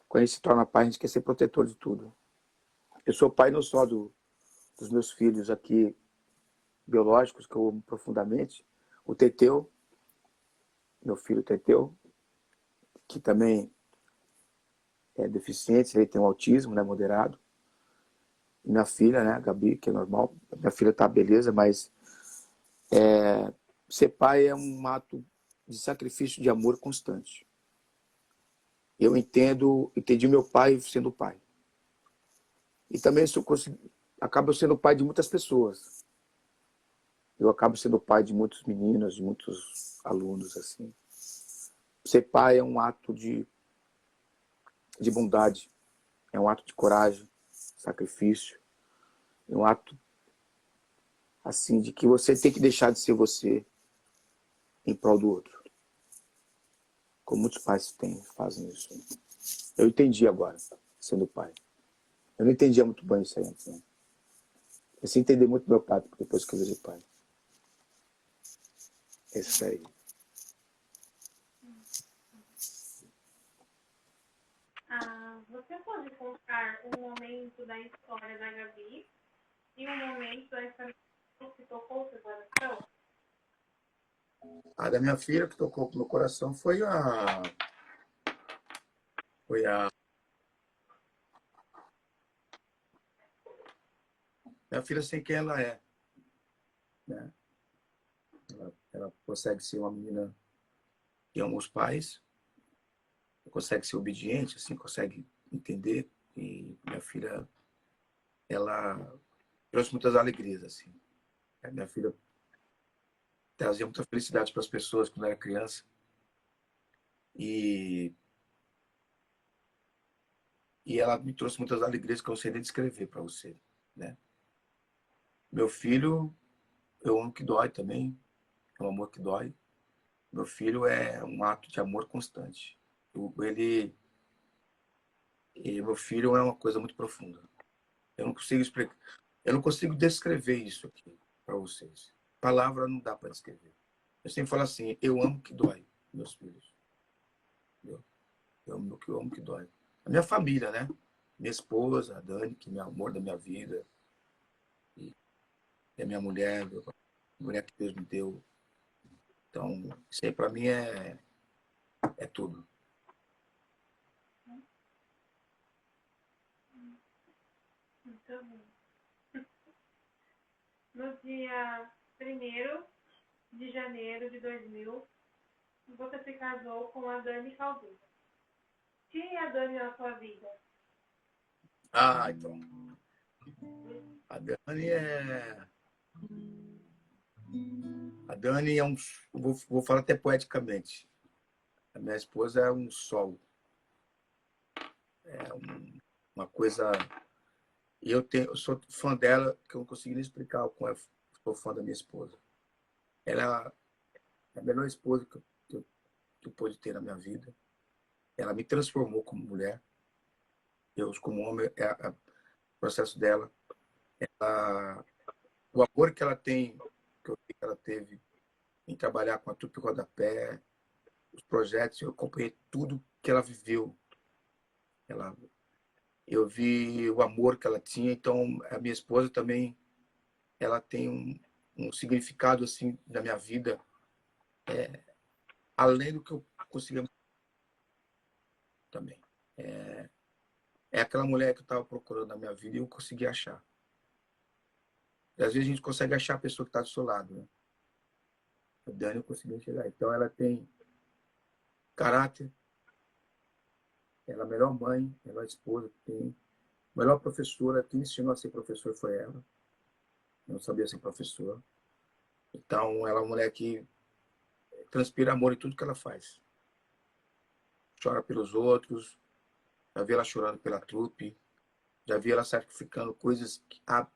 quando a gente se torna pai, a gente quer ser protetor de tudo. Eu sou pai não só dos meus filhos aqui, biológicos, que eu amo profundamente, o Teteu, meu filho Teteu, que também é deficiente, ele tem um autismo, né, moderado. E minha filha, né, a Gabi, que é normal. Minha filha tá beleza, mas ser pai é um ato de sacrifício de amor constante. Eu entendi meu pai sendo pai. E também acabo sendo pai de muitas pessoas. Eu acabo sendo pai de muitos meninos, de muitos alunos, assim. Ser pai é um ato de bondade, é um ato de coragem, sacrifício, é um ato, assim, de que você tem que deixar de ser você em prol do outro. Como muitos pais fazem isso. Eu entendi agora, sendo pai. Eu não entendia muito bem isso aí antes, né? Eu sei entender muito meu pai depois que eu virei pai. É isso aí. Você pode contar um momento da história da Gabi e um momento da história que tocou o seu coração? A da minha filha que tocou pro meu coração foi a minha filha, sei quem ela é, né? Ela consegue ser uma menina que ama os pais, consegue ser obediente, assim, consegue entender. E minha filha, ela trouxe muitas alegrias, assim. A minha filha trazia muita felicidade para as pessoas quando era criança. E ela me trouxe muitas alegrias que eu não sei nem descrever para você, né? Meu filho, eu amo que dói também, é um amor que dói. Meu filho é um ato de amor constante. Meu filho é uma coisa muito profunda. Eu não consigo explicar, eu não consigo descrever isso aqui para vocês. Palavra não dá para descrever. Eu sempre falo assim, eu amo que dói, meus filhos. Eu amo que dói. A minha família, né? Minha esposa, a Dani, que é meu amor da minha vida. E é minha mulher, a mulher que Deus me deu. Então, isso aí para mim é tudo. Muito bem. No dia 1º de janeiro de 2000, você se casou com a Dani Caldeira. Quem é a Dani na sua vida? Então. A Dani é. A Dani é um. Vou falar até poeticamente. A minha esposa é um sol. É uma coisa. E eu sou fã dela, que eu não consigo nem explicar como eu sou fã da minha esposa. Ela é a melhor esposa que eu pude ter na minha vida. Ela me transformou como mulher. Eu, como homem, o processo dela. O amor que ela tem, que eu vi que ela teve em trabalhar com a Trupe Rodapé, os projetos, eu acompanhei tudo que ela viveu. Eu vi o amor que ela tinha, então a minha esposa também, ela tem um significado assim na minha vida, além do que eu conseguia também. É aquela mulher que eu estava procurando na minha vida e eu consegui achar. E às vezes a gente consegue achar a pessoa que está do seu lado, né? A Dani eu consegui chegar. Então ela tem caráter, ela é a melhor mãe, a melhor esposa que tem. A melhor professora, quem me ensinou a ser professor foi ela. Eu não sabia ser professor. Então, ela é uma mulher que transpira amor em tudo que ela faz. Chora pelos outros. Já vi ela chorando pela trupe. Já vi ela sacrificando coisas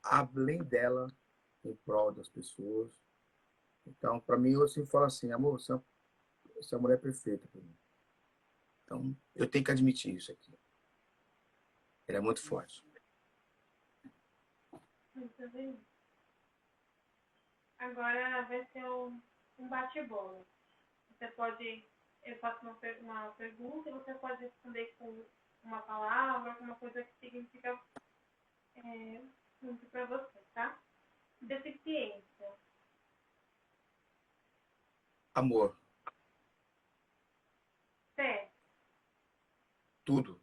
além dela em prol das pessoas. Então, para mim, eu sempre falo assim, amor, essa mulher é perfeita para mim. Então, eu tenho que admitir isso aqui. Ela é muito forte. Muito bem. Agora vai ser um bate-bola. Você pode, eu faço uma pergunta e você pode responder com uma palavra, alguma coisa que significa muito para você, tá? Deficiência. Amor, Fé. tudo.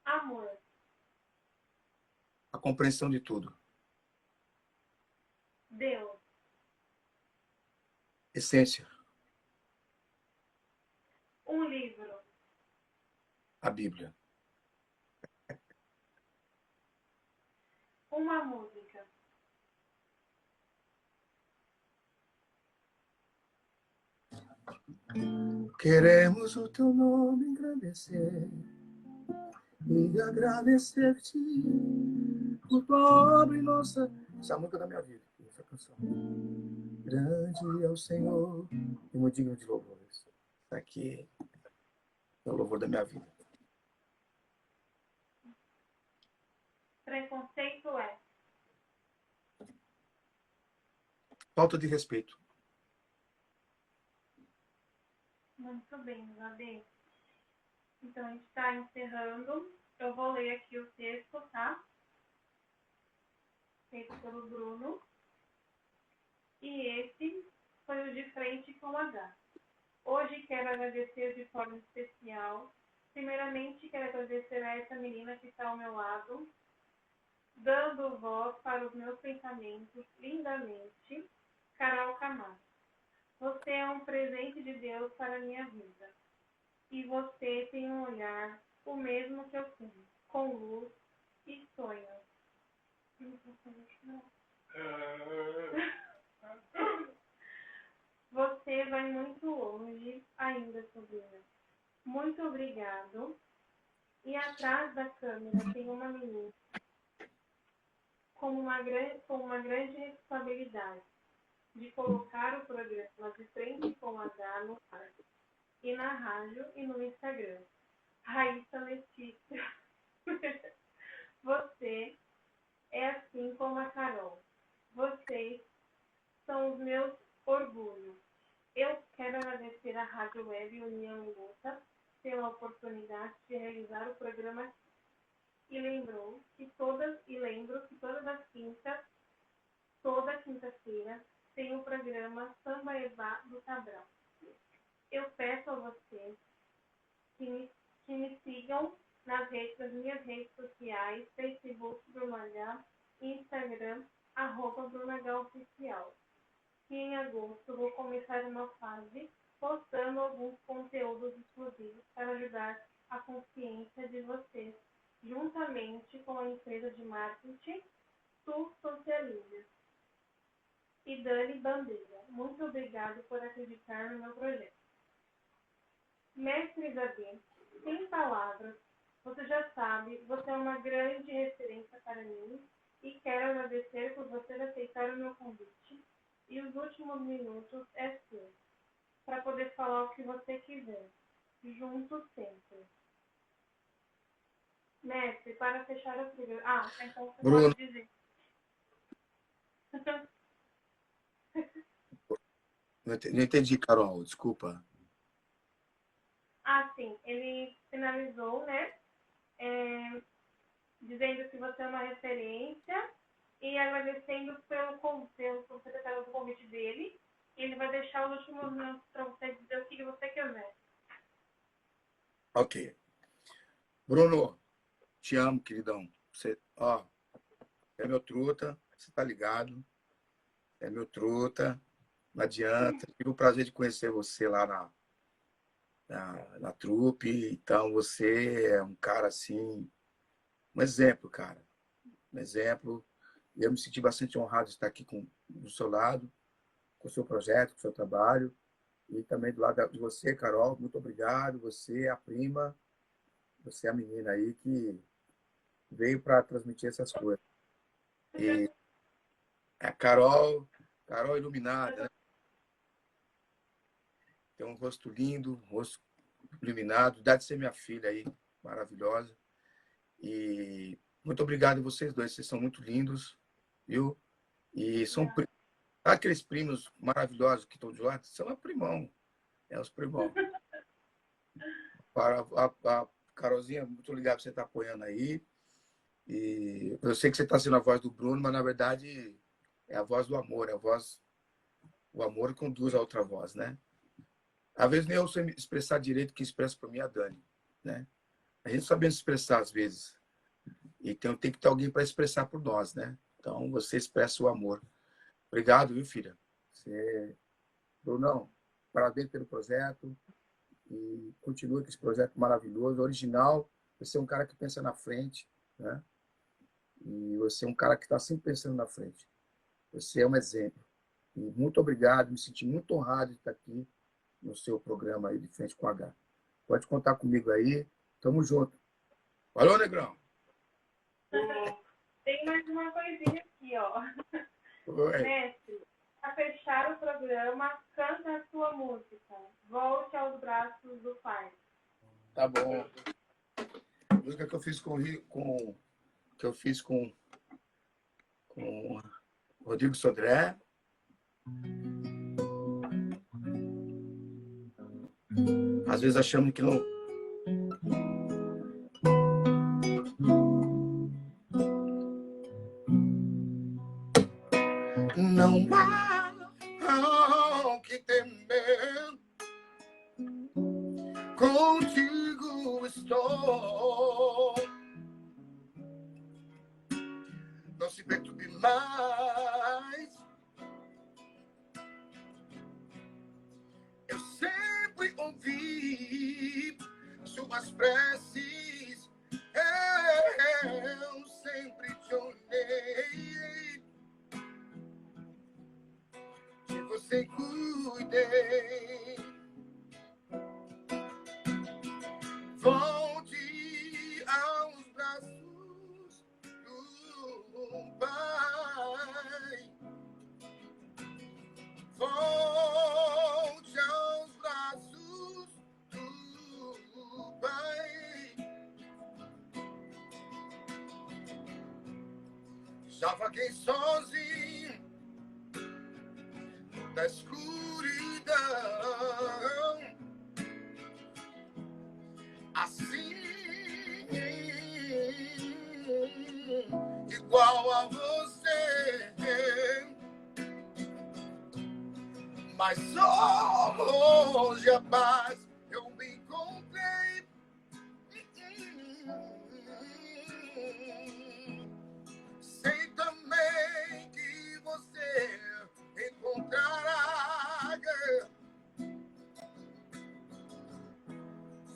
Amor. A compreensão de tudo. Deus. Essência, Um livro. a Bíblia. Uma música. Queremos o teu nome engrandecer e agradecer-te por tua obra e nossa... Essa é a música da minha vida, essa canção. Grande é o Senhor e muito digno de louvores. Isso aqui é o louvor da minha vida. Preconceito é. Falta de respeito. Muito bem, Gabi. Então, a gente está encerrando. Eu vou ler aqui o texto, tá? Feito pelo Bruno. E esse foi o de frente com H. Hoje quero agradecer de forma especial. Primeiramente, quero agradecer a essa menina que está ao meu lado, dando voz para os meus pensamentos lindamente, Carol Camargo. Você é um presente de Deus para a minha vida. E você tem um olhar, o mesmo que eu tenho, com luz e sonhos. Você vai muito longe ainda, sobrinha. Muito obrigado. E atrás da câmera tem uma menina com uma grande responsabilidade de colocar o programa de frente com H no ar, e na rádio e no Instagram. Raíssa Letícia. Você é assim como a Carol. Vocês são os meus orgulhos. Eu quero agradecer à Rádio Web União e Luta pela oportunidade de realizar o programa e lembro que todas as quintas, toda quinta-feira, tem o programa Samba Eva do Cabral. Eu peço a vocês que me sigam nas minhas redes sociais, Facebook Bruno H, Instagram, Bruno H Oficial. E em agosto vou começar uma fase postando alguns conteúdos exclusivos para ajudar a consciência de vocês, juntamente com a empresa de marketing Tu Socializa e Dani Bandeira. Muito obrigado por acreditar no meu projeto. Mestre Gabi, sem palavras, você já sabe, você é uma grande referência para mim e quero agradecer por você aceitar o meu convite. E os últimos minutos é seu, para poder falar o que você quiser. Juntos sempre. Mestre, para fechar o programa... então você Bruno, pode dizer. não entendi, Carol, desculpa. Sim, ele finalizou, né? Dizendo que você é uma referência e agradecendo pelo secretário do convite dele. E ele vai deixar os últimos minutos para você dizer o que você quiser. Ok. Bruno, te amo, queridão. Você, é meu truta, você tá ligado? É meu truta, não adianta. Tive o prazer de conhecer você lá na trupe. Então, você é um cara assim, um exemplo, cara. Um exemplo. E eu me senti bastante honrado de estar aqui do seu lado, com o seu projeto, com o seu trabalho. E também do lado de você, Carol, muito obrigado. Você é a prima, você é a menina aí que veio para transmitir essas coisas. E a Carol iluminada, né? Tem um rosto lindo, um rosto iluminado. Dá de ser minha filha aí, maravilhosa. E muito obrigado a vocês dois, vocês são muito lindos, viu? E são aqueles primos maravilhosos que estão de lá, são a primão, os primão. A Carolzinha, muito obrigado por você estar apoiando aí. E eu sei que você está sendo a voz do Bruno, mas na verdade é a voz do amor, o amor conduz a outra voz, né? Às vezes nem eu sei me expressar direito, que expressa para mim a Dani, né? A gente sabendo se expressar às vezes. E tem que ter alguém para expressar por nós, né? Então você expressa o amor. Obrigado, viu, filha? Brunão, parabéns pelo projeto. E continue com esse projeto maravilhoso, original. Você é um cara que pensa na frente, né? E você é um cara que está sempre pensando na frente. Você é um exemplo. E muito obrigado, me senti muito honrado de estar aqui no seu programa aí de Frente com H. Pode contar comigo aí. Tamo junto. Valeu, Negrão. Tem mais uma coisinha aqui, ó. Oi. Mestre, para fechar o programa, canta a sua música. Volte aos braços do Pai. Tá bom. A música que eu fiz com Rodrigo Sodré. Às vezes achamos que não. Não há o que temer, contigo estou. Não se perturbe mais. Eu sempre ouvi suas preces, eu sempre te olhei, de você cuidei. Volte aos braços do Pai. Volte aos braços do Pai. Já vaguei sozinho na escuridão, assim igual a você, mas hoje a paz eu me encontrei. Sei também que você encontrará.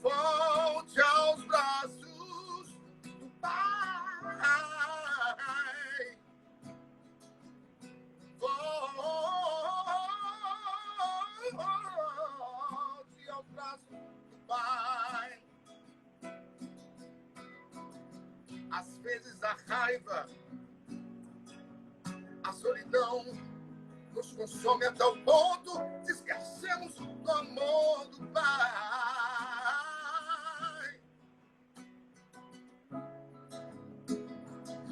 Volte aos braços do Pai. Volte aos braços do Pai. Às vezes a raiva, a solidão nos consome até o ponto de esquecermos do amor do Pai.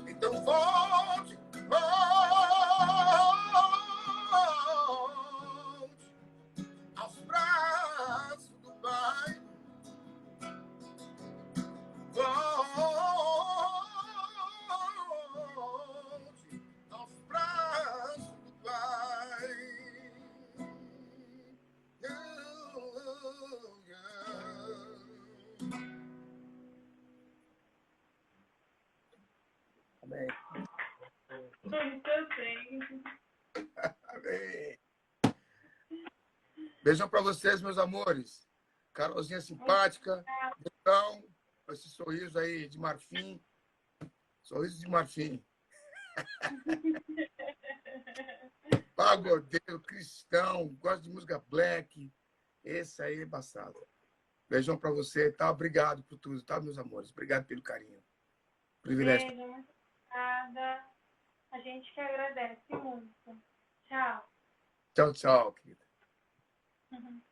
Então volte aos braços do Pai. Volte aos braços do Pai. Amém. Muito bem. Amém. Beijão para vocês, meus amores. Carolzinha simpática, então, esse sorriso aí de marfim. Sorriso de marfim. Pagodeiro, cristão, gosta de música black. Esse aí é embaçado. Beijão pra você, tá? Obrigado por tudo, tá, meus amores? Obrigado pelo carinho. Privilégio. Beijo, muito obrigada. A gente que agradece muito. Tchau. Tchau, tchau, querida. Uhum.